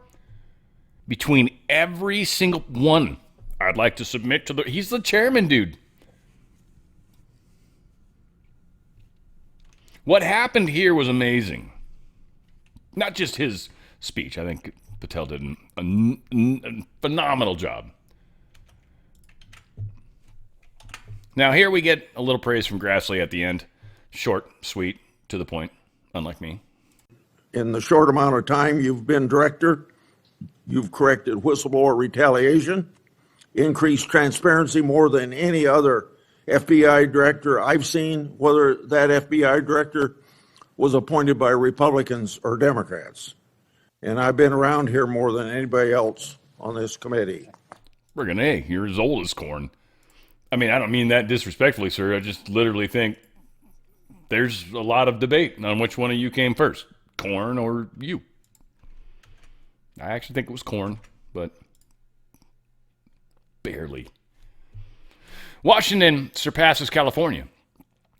Between every single one, I'd like to submit to he's the chairman, dude. What happened here was amazing. Not just his speech. I think Patel did a phenomenal job. Now here we get a little praise from Grassley at the end. Short, sweet, to the point, unlike me. In the short amount of time you've been director, you've corrected whistleblower retaliation, increased transparency more than any other FBI director I've seen, whether that FBI director was appointed by Republicans or Democrats. And I've been around here more than anybody else on this committee. Friggin' A, you're as old as corn. I mean, I don't mean that disrespectfully, sir. I just literally think there's a lot of debate on which one of you came first, corn or you. I actually think it was corn, but barely. Washington surpasses California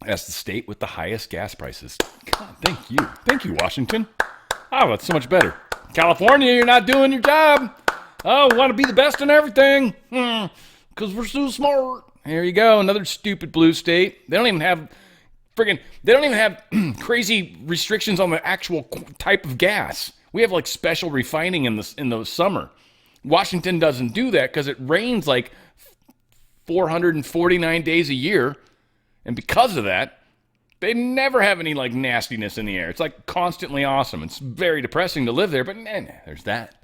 as the state with the highest gas prices. God, thank you. Thank you, Washington. Oh, that's so much better. California, you're not doing your job. Oh, want to be the best in everything. Because we're so smart. Here you go, another stupid blue state. They don't even have crazy restrictions on the actual type of gas. We have like special refining in the summer. Washington doesn't do that because it rains like 449 days a year. And because of that, they never have any like nastiness in the air. It's like constantly awesome. It's very depressing to live there, but there's that.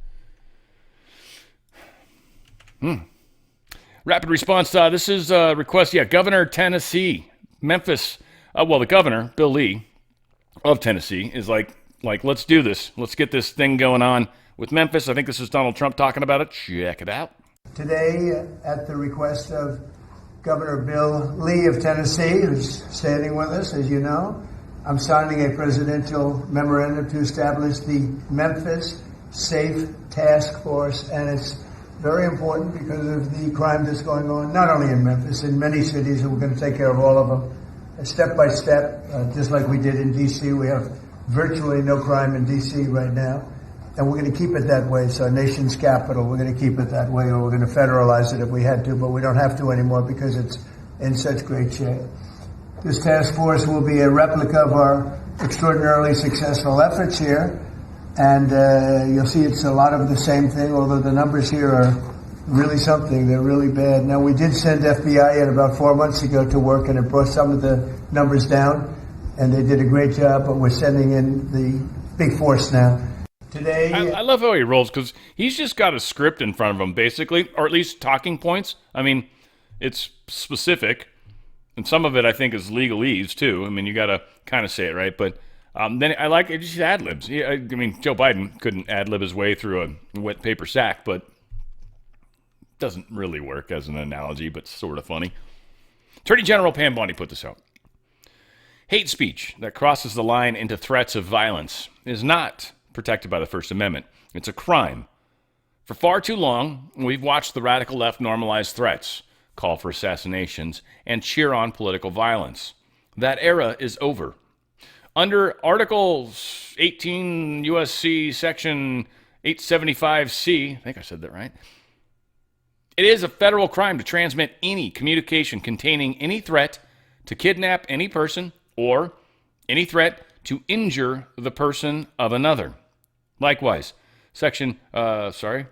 Rapid response. This is a request. Yeah, Governor of Tennessee, Memphis. The governor, Bill Lee, of Tennessee, is like, let's do this. Let's get this thing going on with Memphis. I think this is Donald Trump talking about it. Check it out. Today, at the request of Governor Bill Lee of Tennessee, who's standing with us, as you know, I'm signing a presidential memorandum to establish the Memphis Safe Task Force, and it's very important because of the crime that's going on, not only in Memphis, in many cities, and we're going to take care of all of them, step by step, just like we did in D.C. We have virtually no crime in D.C. right now, and we're going to keep it that way. It's our nation's capital. We're going to keep it that way, or we're going to federalize it if we had to, but we don't have to anymore because it's in such great shape. This task force will be a replica of our extraordinarily successful efforts here, and you'll see it's a lot of the same thing, although the numbers here are really something. They're really bad. Now, we did send FBI in about 4 months ago to work, and it brought some of the numbers down, and they did a great job, but we're sending in the big force now. Today, I love how he rolls, because he's just got a script in front of him, basically, or at least talking points. I mean, it's specific, and some of it, I think, is legalese, too. I mean, you got to kind of say it right, but then I like it, just ad-libs. Yeah, I mean, Joe Biden couldn't ad-lib his way through a wet paper sack, but doesn't really work as an analogy, but sort of funny. Attorney General Pam Bondi put this out. Hate speech that crosses the line into threats of violence is not protected by the First Amendment. It's a crime. For far too long, we've watched the radical left normalize threats, call for assassinations, and cheer on political violence. That era is over. Under Articles 18 U.S.C. Section 875C, I think I said that right, it is a federal crime to transmit any communication containing any threat to kidnap any person or any threat to injure the person of another. Likewise, Section 18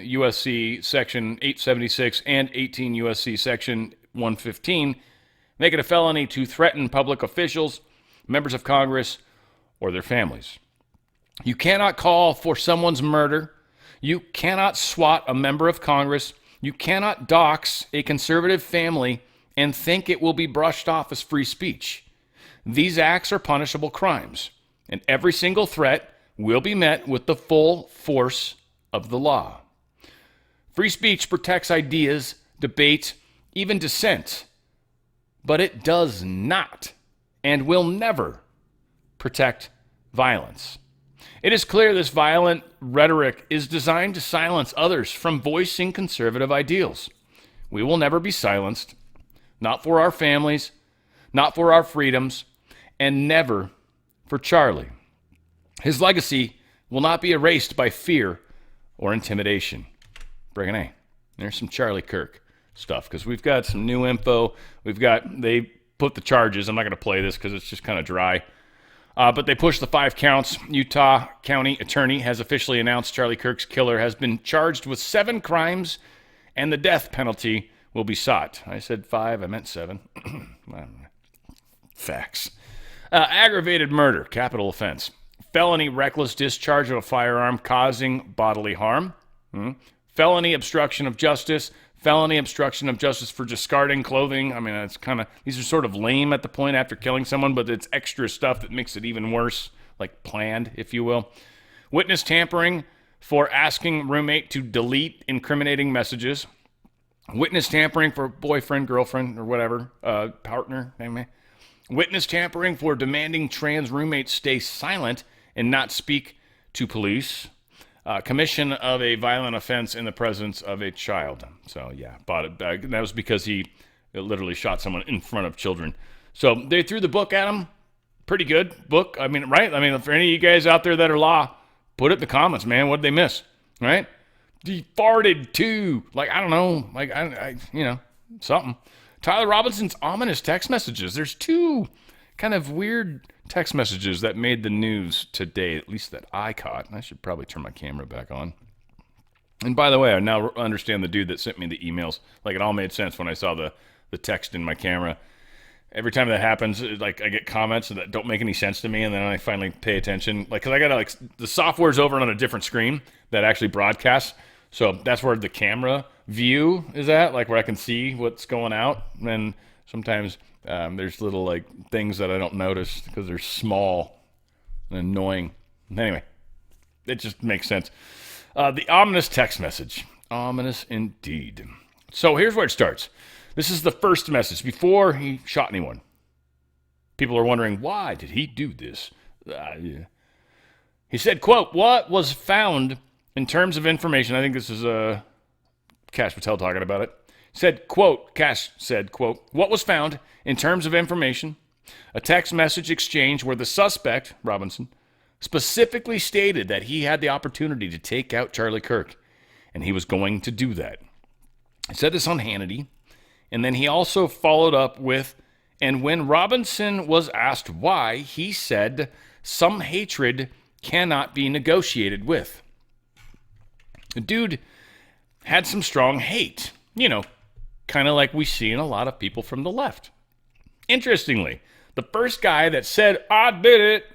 U.S.C. Section 876 and 18 U.S.C. Section 115 make it a felony to threaten public officials, members of Congress, or their families. You cannot call for someone's murder. You cannot swat a member of Congress. You cannot dox a conservative family and think it will be brushed off as free speech. These acts are punishable crimes, and every single threat will be met with the full force of the law. Free speech protects ideas, debate, even dissent, but it does not and will never protect violence. It is clear this violent rhetoric is designed to silence others from voicing conservative ideals. We will never be silenced, not for our families, not for our freedoms, and never for Charlie. His legacy will not be erased by fear or intimidation. Bring an A. There's some Charlie Kirk stuff, because we've got some new info. They put the charges. I'm not going to play this because it's just kind of dry. But they pushed the 5 counts. Utah County Attorney has officially announced Charlie Kirk's killer has been charged with 7 crimes, and the death penalty will be sought. I said 5, I meant 7. Facts. Aggravated murder, capital offense. Felony reckless discharge of a firearm causing bodily harm. Felony obstruction of justice. Felony obstruction of justice for discarding clothing. I mean, it's these are sort of lame at the point after killing someone, but it's extra stuff that makes it even worse, like planned, if you will. Witness tampering for asking roommate to delete incriminating messages. Witness tampering for boyfriend, girlfriend, or whatever, partner. Witness tampering for demanding trans roommates stay silent and not speak to police. Commission of a violent offense in the presence of a child. So, yeah, bought it back. That was because he literally shot someone in front of children. So they threw the book at him. Pretty good book. I mean, right? I mean, for any of you guys out there that are law, put it in the comments, man. What'd they miss? Right? He farted too. Like, I don't know. Like, something. Tyler Robinson's ominous text messages. There's 2 kind of weird text messages that made the news today, at least that I caught. I should probably turn my camera back on. And by the way, I now understand the dude that sent me the emails. Like, it all made sense when I saw the text in my camera. Every time that happens, like, I get comments that don't make any sense to me, and then I finally pay attention. Like, because I got to, the software's over on a different screen that actually broadcasts. So that's where the camera view is at, like where I can see what's going out. And sometimes there's little like things that I don't notice because they're small and annoying. Anyway, it just makes sense. The ominous text message. Ominous indeed. So here's where it starts. This is the first message before he shot anyone. People are wondering, why did he do this? Yeah. He said, quote, what was found in terms of information, I think this is Kash Patel talking about it, said, quote, Kash said, quote, what was found in terms of information, a text message exchange where the suspect, Robinson, specifically stated that he had the opportunity to take out Charlie Kirk, and he was going to do that. He said this on Hannity, and then he also followed up with, and when Robinson was asked why, he said, some hatred cannot be negotiated with. The dude had some strong hate, kind of like we see in a lot of people from the left. Interestingly, the first guy that said, I did it,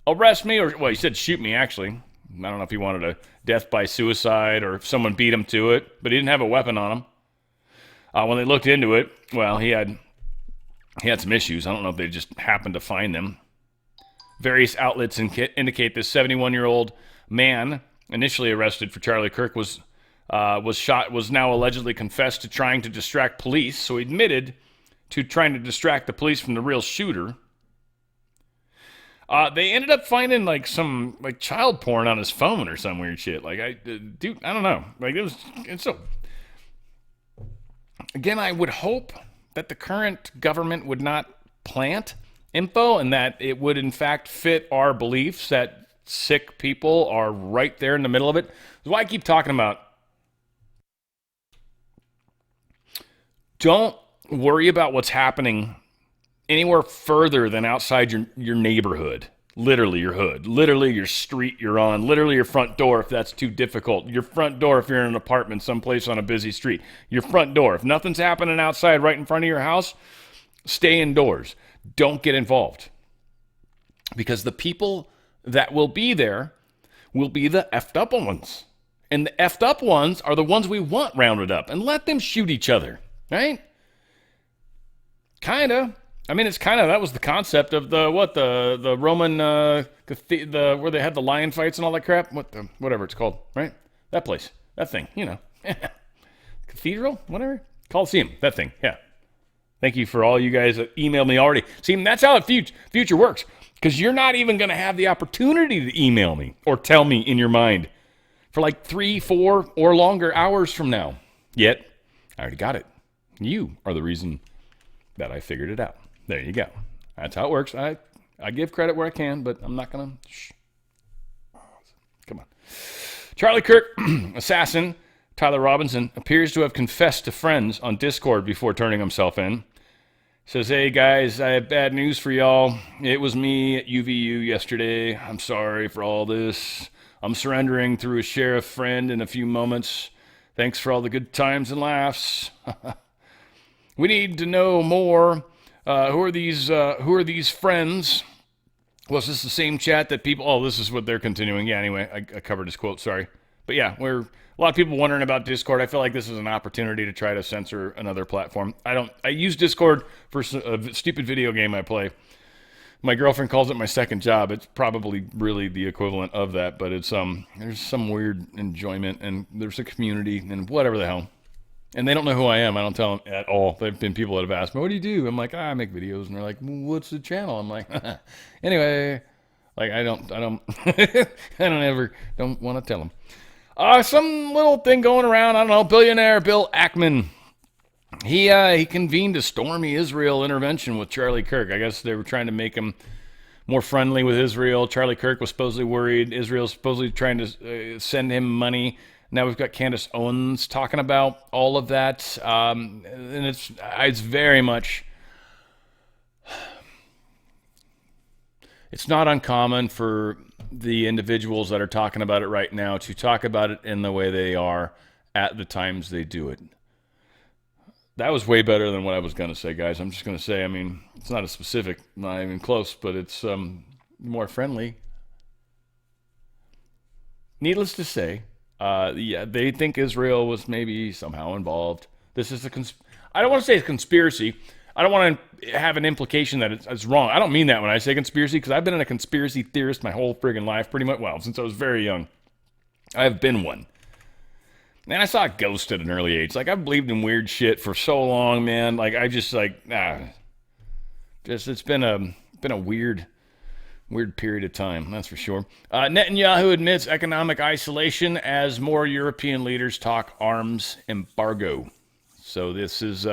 arrest me, he said shoot me, actually. I don't know if he wanted a death by suicide or if someone beat him to it, but he didn't have a weapon on him. When they looked into it, well, he had some issues. I don't know if they just happened to find them. Various outlets indicate this 71-year-old man initially arrested for Charlie Kirk was now allegedly confessed to trying to distract police. So he admitted to trying to distract the police from the real shooter. They ended up finding like some like child porn on his phone or some weird shit. Like I don't know. Like it's so. Again, I would hope that the current government would not plant info and that it would in fact fit our beliefs that sick people are right there in the middle of it. That's why I keep talking about don't worry about what's happening anywhere further than outside your neighborhood. Literally your hood. Literally your street you're on. Literally your front door if that's too difficult. Your front door if you're in an apartment someplace on a busy street. Your front door. If nothing's happening outside right in front of your house, stay indoors. Don't get involved. Because the people that will be there will be the effed up ones. And the effed up ones are the ones we want rounded up. And let them shoot each other. Right? Kinda. I mean, it's kind of, that was the concept of the Roman, where they had the lion fights and all that crap. Whatever it's called, right? That place. That thing, you know. Cathedral? Whatever. Coliseum. That thing, yeah. Thank you for all you guys that emailed me already. See, that's how the future works. Because you're not even going to have the opportunity to email me or tell me in your mind for like 3, 4, or longer hours from now. Yet, I already got it. You are the reason that I figured it out. There you go. That's how it works. I give credit where I can, but I'm not going to. Shh. Come on. Charlie Kirk, assassin, Tyler Robinson, appears to have confessed to friends on Discord before turning himself in. Says, hey guys, I have bad news for y'all. It was me at UVU yesterday. I'm sorry for all this. I'm surrendering through a sheriff friend in a few moments. Thanks for all the good times and laughs. We need to know more. Who are these friends? Was this the same chat that people... Oh, this is what they're continuing. Yeah, anyway, I covered his quote, sorry. But yeah, a lot of people wondering about Discord. I feel like this is an opportunity to try to censor another platform. I use Discord for a stupid video game I play. My girlfriend calls it my second job. It's probably really the equivalent of that, but it's there's some weird enjoyment, and there's a community, and whatever the hell. And they don't know who I am. I don't tell them at all. There have been people that have asked me, what do you do? I'm like, I make videos. And they're like, what's the channel? I'm like, anyway, like I don't want to tell them. Some little thing going around. I don't know. Billionaire Bill Ackman. He convened a stormy Israel intervention with Charlie Kirk. I guess they were trying to make him more friendly with Israel. Charlie Kirk was supposedly worried. Israel's supposedly trying to send him money. Now we've got Candace Owens talking about all of that, and it's very much, it's not uncommon for the individuals that are talking about it right now to talk about it in the way they are at the times they do it. That was way better than what I was going to say, guys. I'm just going to say, I mean, it's not as specific, not even close, but it's more friendly. Needless to say, yeah, they think Israel was maybe somehow involved. This is I don't want to say it's a conspiracy. I don't want to have an implication that it's wrong. I don't mean that when I say conspiracy, because I've been a conspiracy theorist my whole friggin' life, pretty much, well, since I was very young. I've been one. And I saw a ghost at an early age. Like, I've believed in weird shit for so long, man. Like, I just, it's been a weird period of time, that's for sure. Netanyahu admits economic isolation as more European leaders talk arms embargo. So this is,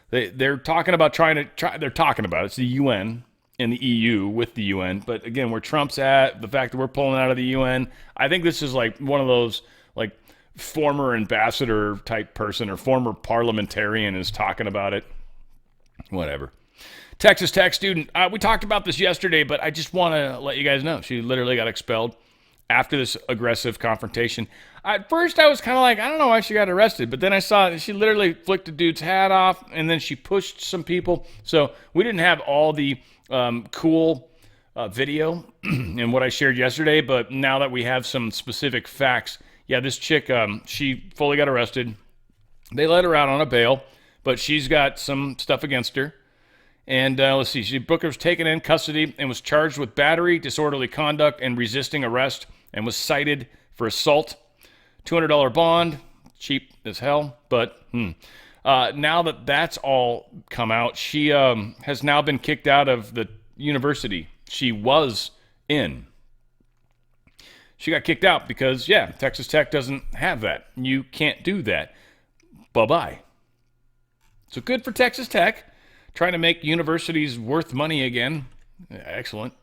they're talking about they're talking about, it's the UN and the EU with the UN. But again, where Trump's at, the fact that we're pulling out of the UN, I think this is like one of those, like, former ambassador type person or former parliamentarian is talking about it. Whatever. Texas Tech student. We talked about this yesterday, but I just want to let you guys know. She literally got expelled after this aggressive confrontation. At first, I was kind of like, I don't know why she got arrested. But then I saw that she literally flicked a dude's hat off, and then she pushed some people. So we didn't have all the cool video and what I shared yesterday. But now that we have some specific facts, yeah, this chick, she fully got arrested. They let her out on a bail, but she's got some stuff against her. And let's see, Booker was taken in custody and was charged with battery, disorderly conduct, and resisting arrest, and was cited for assault. $200 bond, cheap as hell, but now that that's all come out, she has now been kicked out of the university she was in. She got kicked out because, yeah, Texas Tech doesn't have that. You can't do that. Bye-bye. So good for Texas Tech. trying to make universities worth money again. Excellent.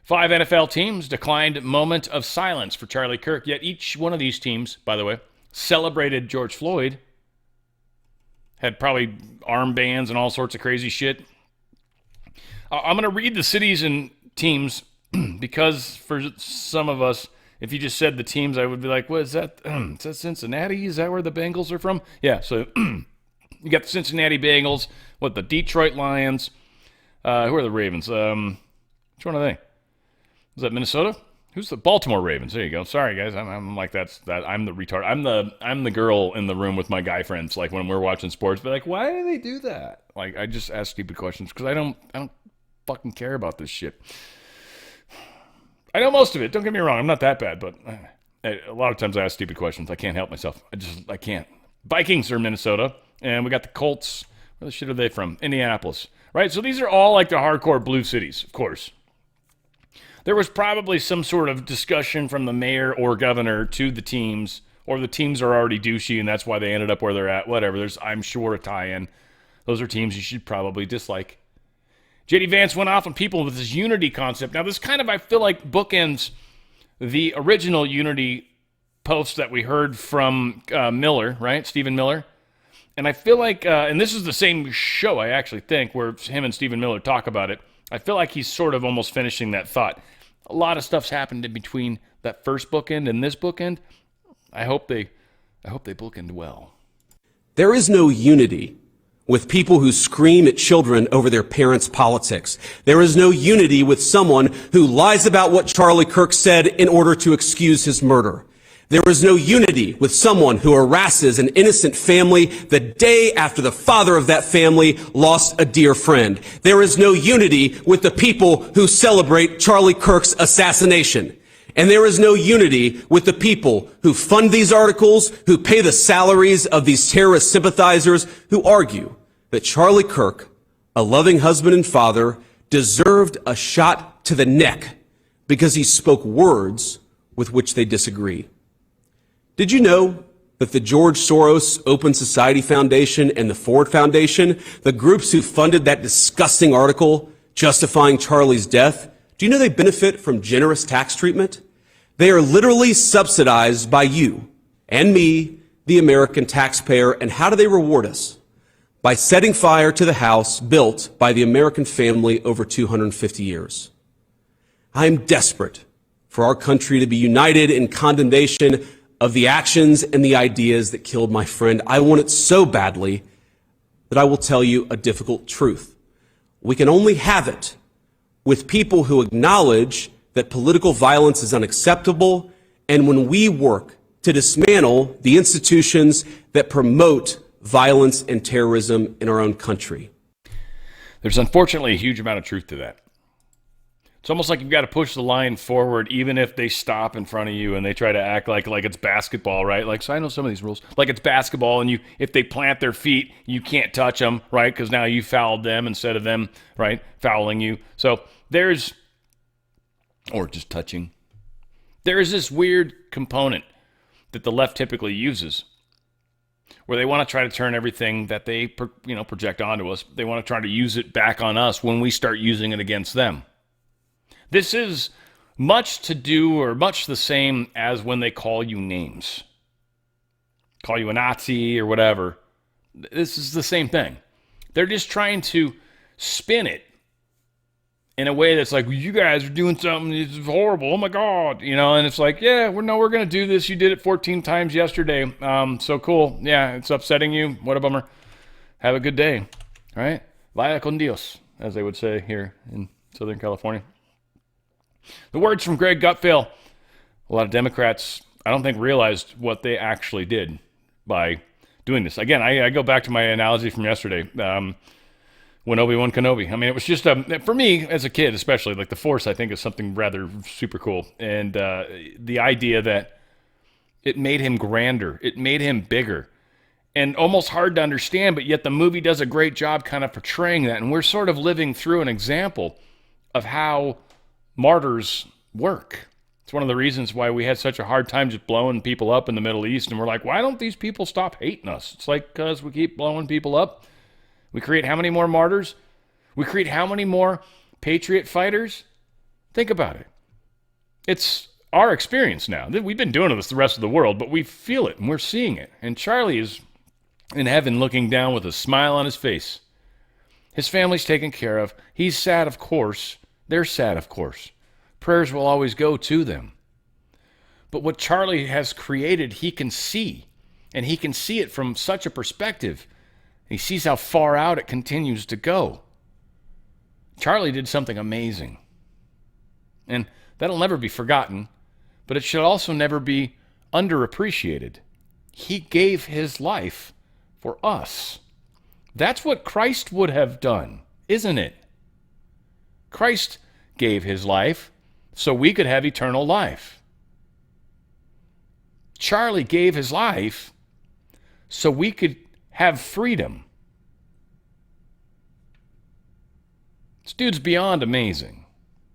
5 NFL teams declined moment of silence for Charlie Kirk, yet each one of these teams, by the way, celebrated George Floyd, had probably armbands and all sorts of crazy shit. I'm going to read the cities and teams because for some of us, if you just said the teams, I would be like, what is that? Is that Cincinnati? Is that where the Bengals are from? Yeah, so you got the Cincinnati Bengals, the Detroit Lions. Who are the Ravens? Which one are they? Is that Minnesota? Who's the Baltimore Ravens? There you go. Sorry, guys. I'm like that. I'm the retard. I'm the girl in the room with my guy friends. Like when we're watching sports, be like, why do they do that? Like I just ask stupid questions because I don't fucking care about this shit. I know most of it. Don't get me wrong. I'm not that bad, but a lot of times I ask stupid questions. I can't help myself. I can't. Vikings are Minnesota, and we got the Colts. Where the shit are they from? Indianapolis, right? So these are all like the hardcore blue cities, of course. There was probably some sort of discussion from the mayor or governor to the teams, or the teams are already douchey and that's why they ended up where they're at. Whatever. There's, I'm sure, a tie-in. Those are teams you should probably dislike. J.D. Vance went off on people with this unity concept. Now, this kind of, I feel like, bookends the original unity post that we heard from Miller, right? Stephen Miller. And I feel like, and this is the same show, I actually think, where him and Stephen Miller talk about it. I feel like he's sort of almost finishing that thought. A lot of stuff's happened in between that first bookend and this bookend. I hope they bookend well. There is no unity with people who scream at children over their parents' politics. There is no unity with someone who lies about what Charlie Kirk said in order to excuse his murder. There is no unity with someone who harasses an innocent family the day after the father of that family lost a dear friend. There is no unity with the people who celebrate Charlie Kirk's assassination. And there is no unity with the people who fund these articles, who pay the salaries of these terrorist sympathizers, who argue that Charlie Kirk, a loving husband and father, deserved a shot to the neck because he spoke words with which they disagree. Did you know that the George Soros Open Society Foundation and the Ford Foundation, the groups who funded that disgusting article justifying Charlie's death, do you know they benefit from generous tax treatment? They are literally subsidized by you and me, the American taxpayer. And how do they reward us? By setting fire to the house built by the American family over 250 years. I am desperate for our country to be united in condemnation of the actions and the ideas that killed my friend. I want it so badly that I will tell you a difficult truth. We can only have it with people who acknowledge that political violence is unacceptable, and when we work to dismantle the institutions that promote violence and terrorism in our own country. There's unfortunately a huge amount of truth to that. It's almost like you've got to push the line forward even if they stop in front of you and they try to act like it's basketball, right? Like, so I know some of these rules. Like it's basketball and if they plant their feet, you can't touch them, right? Because now you fouled them instead of them, right, fouling you. So or just touching. There is this weird component that the left typically uses where they want to try to turn everything that they project onto us, they want to try to use it back on us when we start using it against them. This is much to do or much the same as when they call you names. Call you a Nazi or whatever. This is the same thing. They're just trying to spin it in a way that's like, well, you guys are doing something, it's horrible, oh my God, and it's like, yeah, we're going to do this. You did it 14 times yesterday. So cool. Yeah, it's upsetting you. What a bummer. Have a good day. All right? Vaya con Dios, as they would say here in Southern California. The words from Greg Gutfeld. A lot of Democrats, I don't think, realized what they actually did by doing this. Again, I go back to my analogy from yesterday. When Obi-Wan Kenobi. I mean, it was just, for me, as a kid especially, like the Force, I think, is something rather super cool. And the idea that it made him grander, it made him bigger, and almost hard to understand, but yet the movie does a great job kind of portraying that. And we're sort of living through an example of how martyrs work. It's one of the reasons why we had such a hard time just blowing people up in the Middle East. And we're like, why don't these people stop hating us? It's like, because we keep blowing people up. We create how many more martyrs? We create how many more patriot fighters? Think about it. It's our experience now. We've been doing this the rest of the world, but we feel it and we're seeing it. And Charlie is in heaven looking down with a smile on his face. His family's taken care of. He's sad, of course. They're sad, of course. Prayers will always go to them. But what Charlie has created, he can see. And he can see it from such a perspective. He sees how far out it continues to go. Charlie did something amazing. And that'll never be forgotten, but it should also never be underappreciated. He gave his life for us. That's what Christ would have done, isn't it? Christ gave his life so we could have eternal life. Charlie gave his life so we could have freedom. This dude's beyond amazing.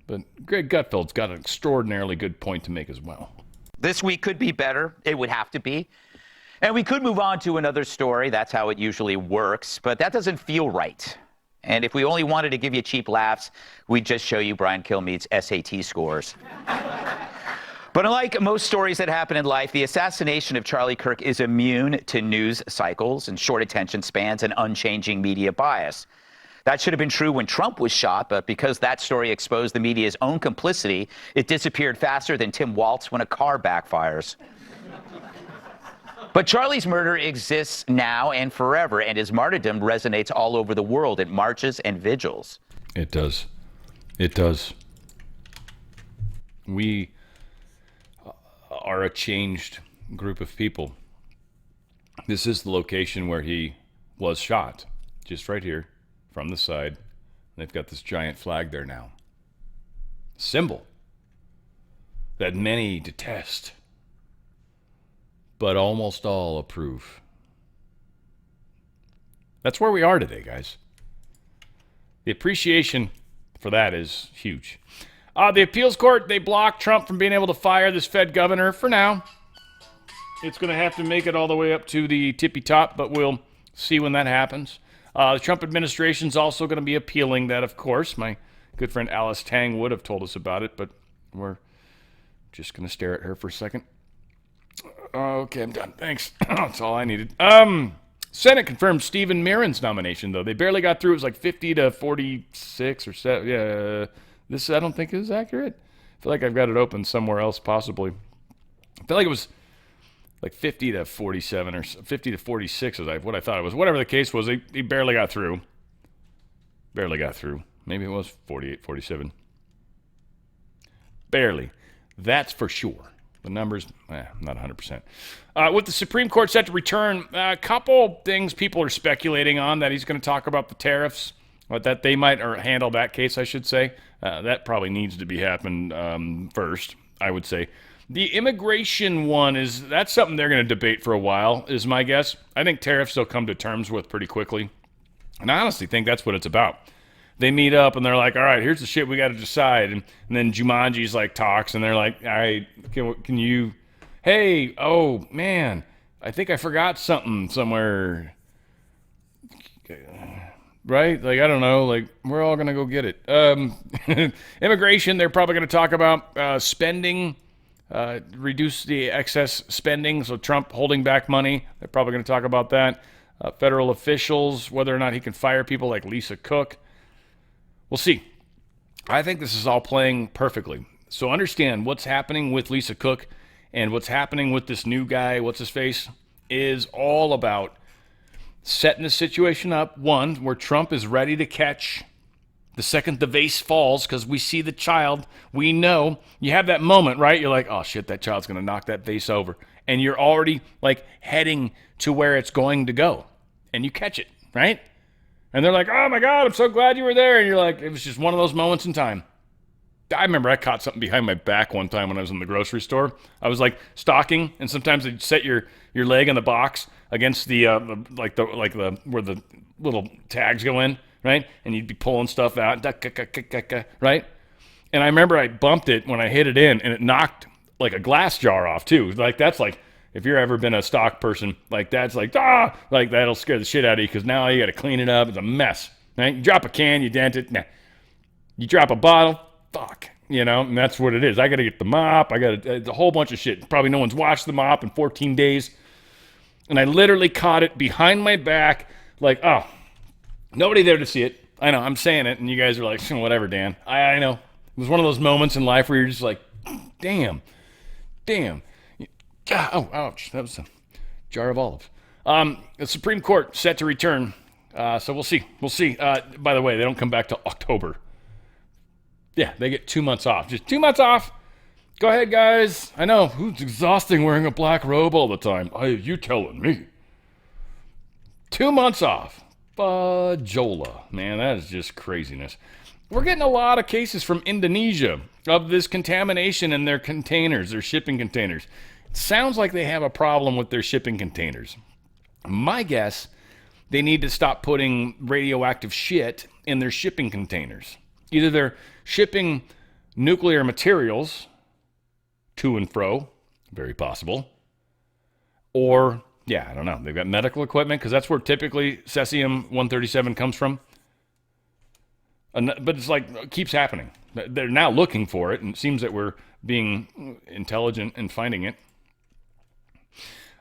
But Greg Gutfeld's got an extraordinarily good point to make as well. This week could be better. It would have to be. And we could move on to another story. That's how it usually works. But that doesn't feel right. And if we only wanted to give you cheap laughs, we'd just show you Brian Kilmeade's SAT scores. But unlike most stories that happen in life, the assassination of Charlie Kirk is immune to news cycles and short attention spans and unchanging media bias. That should have been true when Trump was shot, but because that story exposed the media's own complicity, it disappeared faster than Tim Waltz when a car backfires. But Charlie's murder exists now and forever, and his martyrdom resonates all over the world at marches and vigils. It does. It does. We are a changed group of people. This is the location where he was shot, just right here from the side. They've got this giant flag there now. Symbol that many detest, but almost all approve. That's where we are today, guys. The appreciation for that is huge. The appeals court, they blocked Trump from being able to fire this Fed governor for now. It's going to have to make it all the way up to the tippy top, but we'll see when that happens. The Trump administration's also going to be appealing that, of course. My good friend Alice Tang would have told us about it, but we're just going to stare at her for a second. Okay, I'm done. Thanks. That's all I needed. Senate confirmed Stephen Mirren's nomination, though. They barely got through. It was like 50 to 46 or 7. Yeah, this I don't think is accurate. I feel like I've got it open somewhere else, possibly. I feel like it was like 50 to 47 or 50 to 46 is what I thought it was. Whatever the case was, he barely got through. Barely got through. Maybe it was 48, 47. Barely. That's for sure. The numbers, not 100%. With the Supreme Court set to return, a couple things people are speculating on that he's going to talk about the tariffs, that they might, or handle that case, I should say. That probably needs to be happened first, I would say. The immigration one that's something they're going to debate for a while, is my guess. I think tariffs they'll come to terms with pretty quickly. And I honestly think that's what it's about. They meet up and they're like, all right, here's the shit we got to decide. And then Jumanji's like talks and they're like, all right, can you, hey, oh man, I think I forgot something somewhere. Right? Like, I don't know, like we're all going to go get it. Immigration, they're probably going to talk about spending, reduce the excess spending. So Trump holding back money, they're probably going to talk about that. Federal officials, whether or not he can fire people like Lisa Cook. We'll see. I think this is all playing perfectly. So understand what's happening with Lisa Cook and what's happening with this new guy, what's his face, is all about setting the situation up, one, where Trump is ready to catch the second the vase falls, because we see the child, we know, you have that moment, right? You're like, oh shit, that child's going to knock that vase over. And you're already like heading to where it's going to go. And you catch it, right? And they're like, oh my God, I'm so glad you were there. And you're like, it was just one of those moments in time. I remember I caught something behind my back one time when I was in the grocery store. I was like stalking, and sometimes they'd set your leg in the box against the where the little tags go in, right? And you'd be pulling stuff out, right? And I remember I bumped it when I hit it in, and it knocked like a glass jar off too. Like that's like if you're ever been a stock person, like that's like, like that'll scare the shit out of you because now you got to clean it up. It's a mess. Right? You drop a can, you dent it. Nah. You drop a bottle, fuck. You know, and that's what it is. I got to get the mop. It's a whole bunch of shit. Probably no one's washed the mop in 14 days. And I literally caught it behind my back, like, oh, nobody there to see it. I know, I'm saying it, and you guys are like, whatever, Dan. I know. It was one of those moments in life where you're just like, damn. Oh, ouch. That was a jar of olives. The Supreme Court set to return, so we'll see. By the way, they don't come back till October. Yeah, they get 2 months off. Just 2 months off. Go ahead, guys. I know. It's exhausting wearing a black robe all the time. You telling me. 2 months off. Bajola. Man, that is just craziness. We're getting a lot of cases from Indonesia of this contamination in their containers, their shipping containers. It sounds like they have a problem with their shipping containers. My guess, they need to stop putting radioactive shit in their shipping containers. Either they're shipping nuclear materials to and fro, very possible, or, I don't know, they've got medical equipment, because that's where typically cesium-137 comes from. But it's like, it keeps happening. They're now looking for it, and it seems that we're being intelligent and finding it.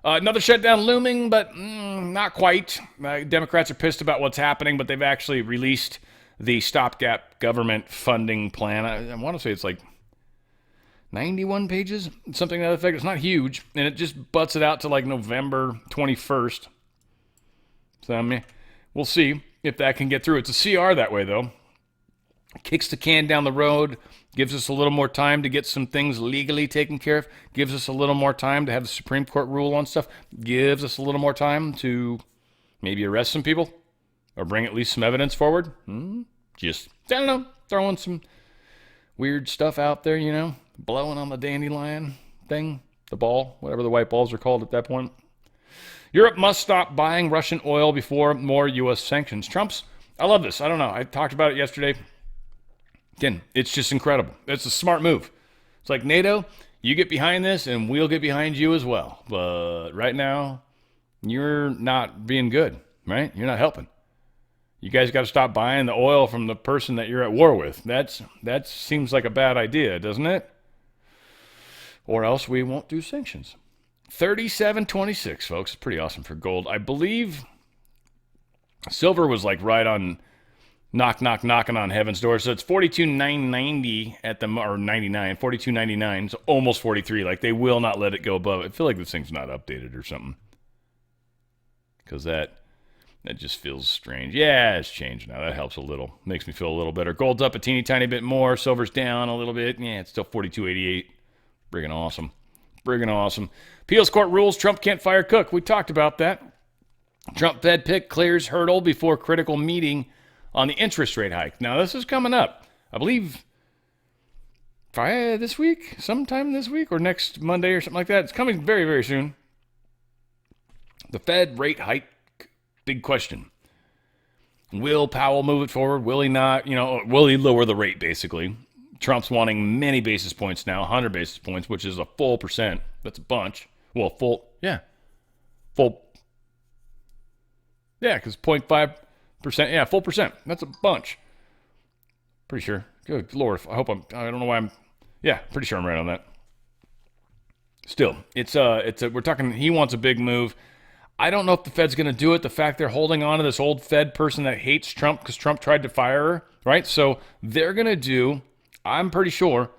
Another shutdown looming, but not quite. Democrats are pissed about what's happening, but they've actually released the stopgap government funding plan. I want to say it's like 91 pages, something to that effect. It's not huge, and it just butts it out to like November 21st. So, we'll see if that can get through. It's a CR that way, though. Kicks the can down the road, gives us a little more time to get some things legally taken care of, gives us a little more time to have the Supreme Court rule on stuff, gives us a little more time to maybe arrest some people or bring at least some evidence forward. Just, I don't know, throwing some weird stuff out there, you know, blowing on the dandelion thing, the ball, whatever the white balls are called at that point. Europe must stop buying Russian oil before more U.S. sanctions. I love this. I don't know. I talked about it yesterday. Again, it's just incredible. It's a smart move. It's like, NATO, you get behind this and we'll get behind you as well. But right now, you're not being good, right? You're not helping. You guys got to stop buying the oil from the person that you're at war with. That seems like a bad idea, doesn't it? Or else we won't do sanctions. 37.26, folks. Pretty awesome for gold. I believe silver was like right on knocking on heaven's door. So it's 42,990 at the, or 99, 42.99. It's almost 43. Like they will not let it go above. I feel like this thing's not updated or something. Because that just feels strange. Yeah, it's changed now. That helps a little. Makes me feel a little better. Gold's up a teeny tiny bit more. Silver's down a little bit. Yeah, it's still 42.88. Friggin' awesome. Friggin' awesome. Appeals court rules Trump can't fire Cook. We talked about that. Trump Fed pick clears hurdle before critical meeting on the interest rate hike. Now, this is coming up. I believe Friday this week, sometime this week, or next Monday or something like that. It's coming very, very soon. The Fed rate hike, big question. Will Powell move it forward? Will he not? You know, will he lower the rate, basically? Trump's wanting many basis points now, 100 basis points, which is a full percent. That's a bunch. Well, full, yeah. Full, yeah, because 0.5%, yeah, full percent. That's a bunch. Pretty sure. Good Lord. I don't know why yeah, pretty sure I'm right on that. Still, we're talking, he wants a big move. I don't know if the Fed's going to do it. The fact they're holding on to this old Fed person that hates Trump because Trump tried to fire her, right? So they're going to do, I'm pretty sure,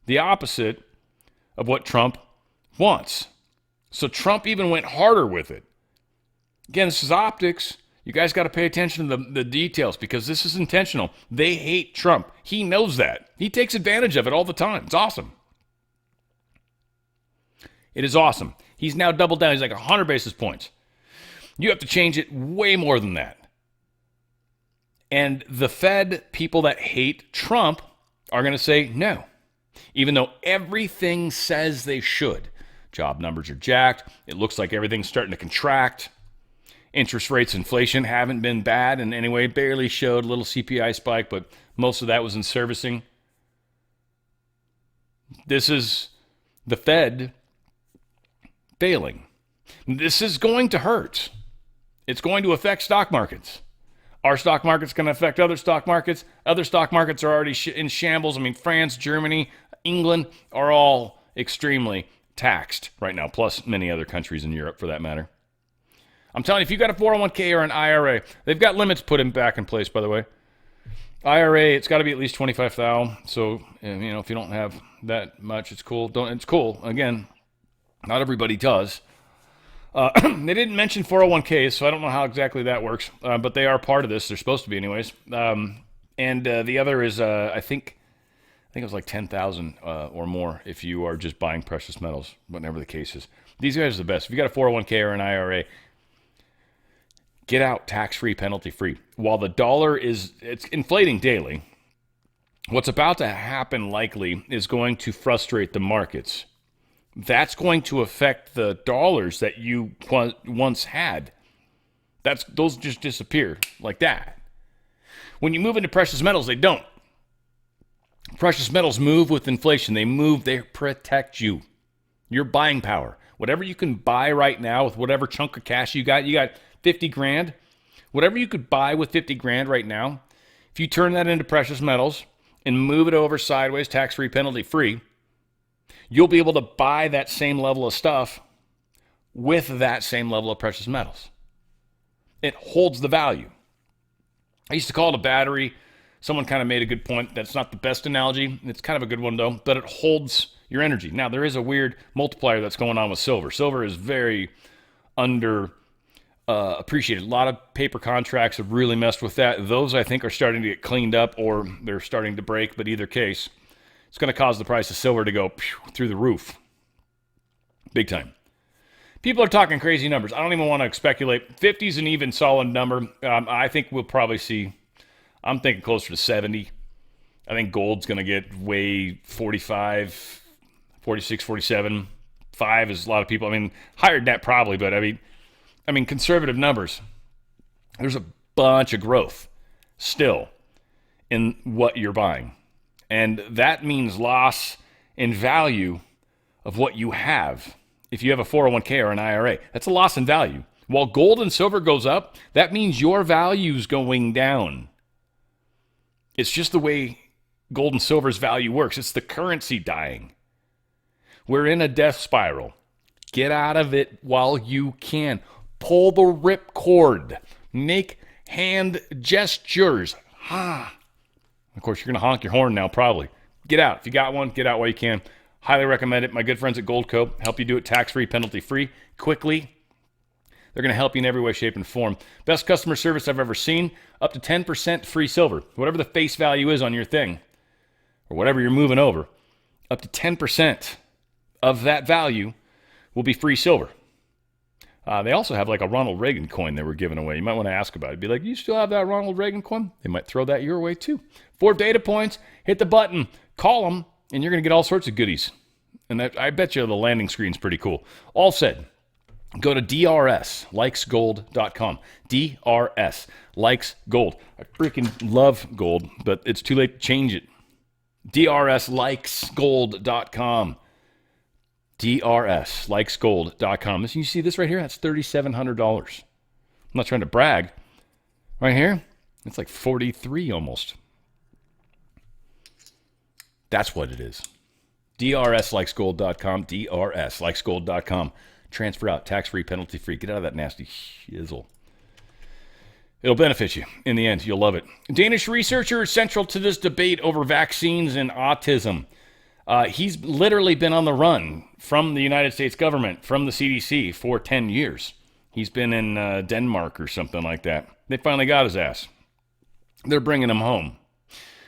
the opposite of what Trump wants. So Trump even went harder with it. Again, this is optics. You guys got to pay attention to the details because this is intentional. They hate Trump. He knows that. He takes advantage of it all the time. It's awesome. It is awesome. He's now doubled down. He's like 100 basis points. You have to change it way more than that. And the Fed people that hate Trump are going to say no, even though everything says they should. Job numbers are jacked. It looks like everything's starting to contract. Interest rates, inflation haven't been bad in any way. Barely showed a little CPI spike, but most of that was in servicing. This is the Fed failing. This is going to hurt. It's going to affect stock markets. Our stock market's going to affect other stock markets. Other stock markets are already in shambles. I mean, France, Germany, England are all extremely taxed right now, plus many other countries in Europe for that matter. I'm telling you, if you've got a 401k or an IRA, they've got limits put back in place, by the way. IRA, it's got to be at least $25,000. So, if you don't have that much, it's cool. It's cool. Again, not everybody does. They didn't mention 401ks, so I don't know how exactly that works. But they are part of this. They're supposed to be, anyways. And the other is, I think it was like 10,000 or more if you are just buying precious metals, whatever the case is. These guys are the best. If you got a 401k or an IRA, get out tax-free, penalty-free. While the dollar it's inflating daily, what's about to happen likely is going to frustrate the markets. That's going to affect the dollars that you once had. Those just disappear like that. When you move into precious metals, they don't. Precious metals move with inflation. They protect you. Your buying power. Whatever you can buy right now with whatever chunk of cash you got 50 grand. Whatever you could buy with 50 grand right now, if you turn that into precious metals and move it over sideways, tax-free, penalty-free, you'll be able to buy that same level of stuff with that same level of precious metals. It holds the value. I used to call it a battery. Someone kind of made a good point. That's not the best analogy. It's kind of a good one, though, but it holds your energy. Now, there is a weird multiplier that's going on with silver. Silver is very appreciated. A lot of paper contracts have really messed with that. Those, I think, are starting to get cleaned up or they're starting to break, but either case, it's going to cause the price of silver to go through the roof. Big time. People are talking crazy numbers. I don't even want to speculate. 50 is an even solid number. I think we'll probably see, I'm thinking closer to 70. I think gold's going to get way 45, 46, 47. 5 is a lot of people. I mean, higher than that probably, but I mean, conservative numbers. There's a bunch of growth still in what you're buying. And that means loss in value of what you have. If you have a 401k or an IRA, that's a loss in value. While gold and silver goes up, that means your value's going down. It's just the way gold and silver's value works. It's the currency dying. We're in a death spiral. Get out of it while you can. Pull the ripcord. Make hand gestures. Of course, you're going to honk your horn now, probably. Get out. If you got one, get out while you can. Highly recommend it. My good friends at Goldco help you do it tax-free, penalty-free, quickly. They're going to help you in every way, shape, and form. Best customer service I've ever seen. Up to 10% free silver. Whatever the face value is on your thing, or whatever you're moving over, up to 10% of that value will be free silver. They also have like a Ronald Reagan coin they were giving away. You might want to ask about it. Be like, you still have that Ronald Reagan coin? They might throw that your way too. 4 data points. Hit the button. Call them, and you're going to get all sorts of goodies. And I bet you the landing screen's pretty cool. All said, go to DRSlikesgold.com. DRS likes gold. I freaking love gold, but it's too late to change it. DRSlikesgold.com. DRSlikesgold.com. You see this right here? That's $3,700. I'm not trying to brag. Right here, it's like 43 almost. That's what it is. DRSlikesgold.com. DRSlikesgold.com. Transfer out, tax-free, penalty-free. Get out of that nasty shizzle. It'll benefit you. In the end, you'll love it. Danish researcher is central to this debate over vaccines and autism. He's literally been on the run from the United States government, from the CDC, for 10 years. He's been in Denmark or something like that. They finally got his ass. They're bringing him home.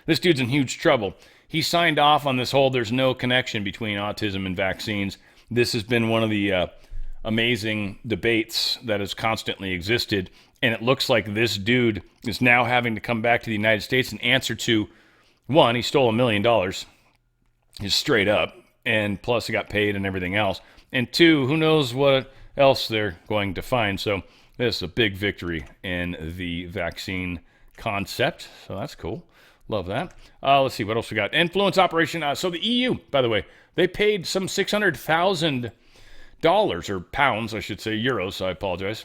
This dude's in huge trouble. He signed off on this whole there's no connection between autism and vaccines. This has been one of the amazing debates that has constantly existed. And it looks like this dude is now having to come back to the United States and answer to, one, he stole $1 million. Just straight up, and plus he got paid and everything else. And two, who knows what else they're going to find. So this is a big victory in the vaccine concept. So that's cool. Love that. Let's see what else we got. Influence operation. So the EU, by the way, they paid some $600,000 dollars, or pounds, I should say, euros, so I apologize.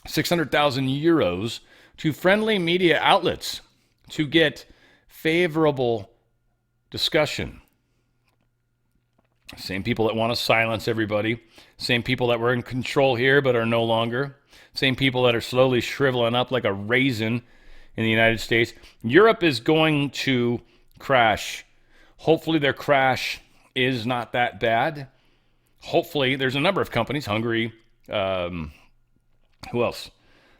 600,000 euros to friendly media outlets to get favorable discussion. Same people that want to silence everybody. Same people that were in control here but are no longer. Same people that are slowly shriveling up like a raisin in the United States. Europe is going to crash. Hopefully their crash is not that bad. Hopefully, there's a number of companies, Hungary, who else?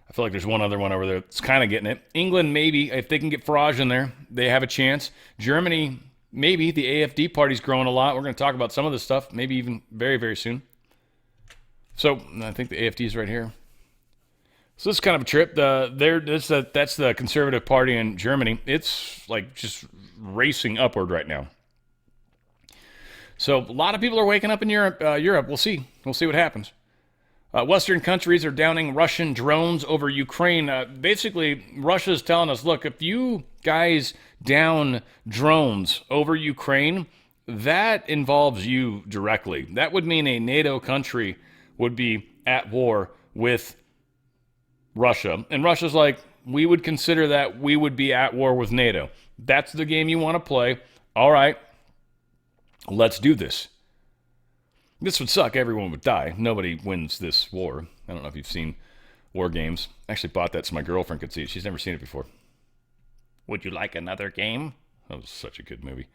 I feel like there's one other one over there that's kind of getting it. England, maybe, if they can get Farage in there, they have a chance. Germany, maybe. The AFD party's growing a lot. We're going to talk about some of this stuff, maybe even very, very soon. So, I think the AFD is right here. So this is kind of a trip. That's the Conservative Party in Germany. It's like just racing upward right now. So a lot of people are waking up in Europe. We'll see. We'll see what happens. Western countries are downing Russian drones over Ukraine. Basically, Russia's telling us, look, if you guys down drones over Ukraine, that involves you directly. That would mean a NATO country would be at war with Russia. And Russia's like, we would consider that we would be at war with NATO. That's the game you want to play. All right, let's do this. This would suck. Everyone would die. Nobody wins this war. I don't know if you've seen War Games. I actually bought that so my girlfriend could see it. She's never seen it before. Would you like another game? That was such a good movie.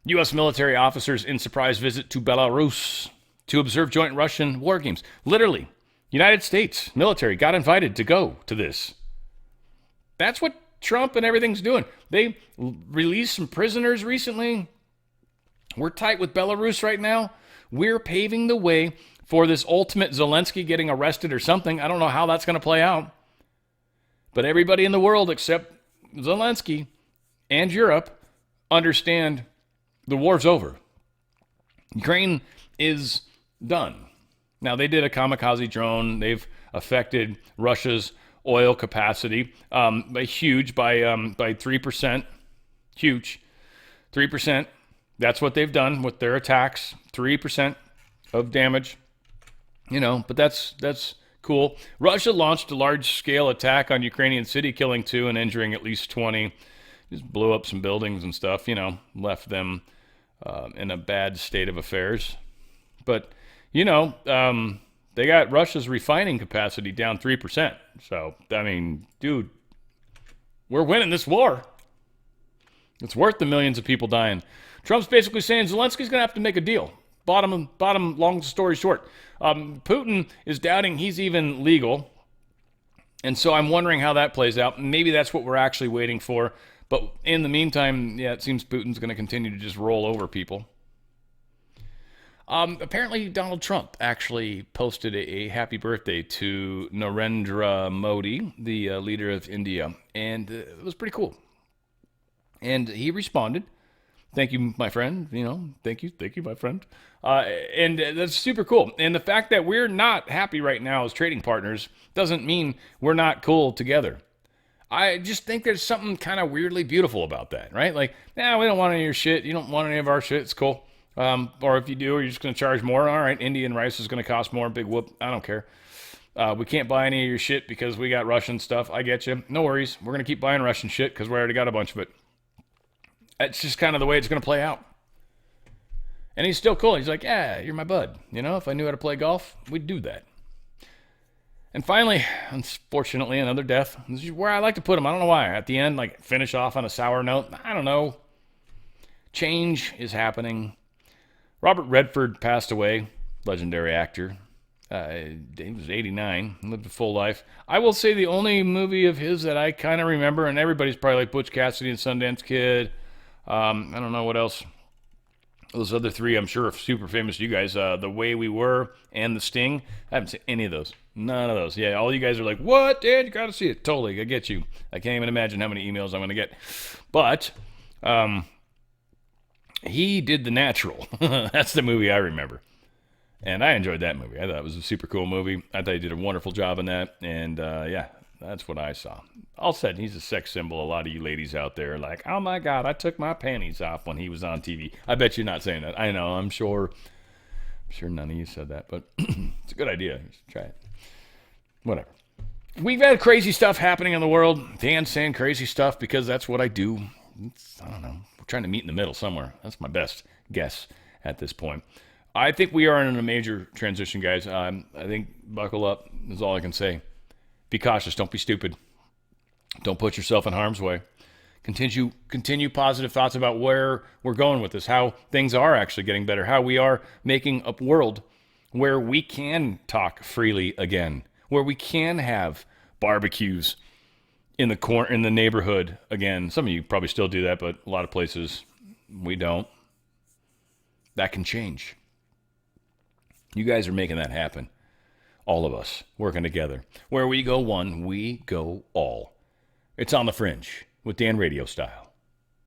U.S. military officers in surprise visit to Belarus to observe joint Russian war games. Literally, United States military got invited to go to this. That's what Trump and everything's doing. They released some prisoners recently. We're tight with Belarus right now. We're paving the way for this ultimate Zelensky getting arrested or something. I don't know how that's going to play out. But everybody in the world except Zelensky and Europe understand the war's over. Ukraine is done. Now, they did a kamikaze drone. They've affected Russia's oil capacity by 3%. Huge. 3%. That's what they've done with their attacks. 3% of damage. But that's cool. Russia launched a large-scale attack on Ukrainian city, killing 2 and injuring at least 20. Just blew up some buildings and stuff, left them in a bad state of affairs. But, they got Russia's refining capacity down 3%. So, dude, we're winning this war. It's worth the millions of people dying. Trump's basically saying Zelensky's going to have to make a deal. Bottom, long story short. Putin is doubting he's even legal. And so I'm wondering how that plays out. Maybe that's what we're actually waiting for. But in the meantime, it seems Putin's going to continue to just roll over people. Apparently, Donald Trump actually posted a happy birthday to Narendra Modi, the leader of India. And it was pretty cool. And he responded. Thank you, my friend. Thank you, my friend. And that's super cool. And the fact that we're not happy right now as trading partners doesn't mean we're not cool together. I just think there's something kind of weirdly beautiful about that, right? Like, we don't want any of your shit. You don't want any of our shit. It's cool. Or if you do, you're just going to charge more. All right, Indian rice is going to cost more. Big whoop. I don't care. We can't buy any of your shit because we got Russian stuff. I get you. No worries. We're going to keep buying Russian shit because we already got a bunch of it. It's just kind of the way it's going to play out. And he's still cool. He's like, yeah, you're my bud. If I knew how to play golf, we'd do that. And finally, unfortunately, another death. This is where I like to put him. I don't know why. At the end, finish off on a sour note. I don't know. Change is happening. Robert Redford passed away. Legendary actor. He was 89. Lived a full life. I will say the only movie of his that I kind of remember, and everybody's probably like Butch Cassidy and Sundance Kid. I don't know what else. Those other 3, I'm sure, are super famous to you guys. The Way We Were and The Sting. I haven't seen any of those. None of those. Yeah, all you guys are like, what, Dad? You got to see it. Totally, I get you. I can't even imagine how many emails I'm going to get. But he did The Natural. That's the movie I remember. And I enjoyed that movie. I thought it was a super cool movie. I thought he did a wonderful job in that. And, that's what I saw. All said, he's a sex symbol. A lot of you ladies out there are like, oh my God, I took my panties off when he was on TV. I bet you're not saying that. I know, I'm sure. sure none of you said that, but it's a good idea. Just try it. Whatever. We've had crazy stuff happening in the world. Dan's saying crazy stuff because that's what I do. I don't know. We're trying to meet in the middle somewhere. That's my best guess at this point. I think we are in a major transition, guys. I think buckle up is all I can say. Be cautious. Don't be stupid. Don't put yourself in harm's way. Continue positive thoughts about where we're going with this, how things are actually getting better, how we are making a world where we can talk freely again, where we can have barbecues in the neighborhood again. Some of you probably still do that, but a lot of places we don't. That can change. You guys are making that happen. All of us working together. Where we go one, we go all. It's on the Fringe with Dan RadioStyle.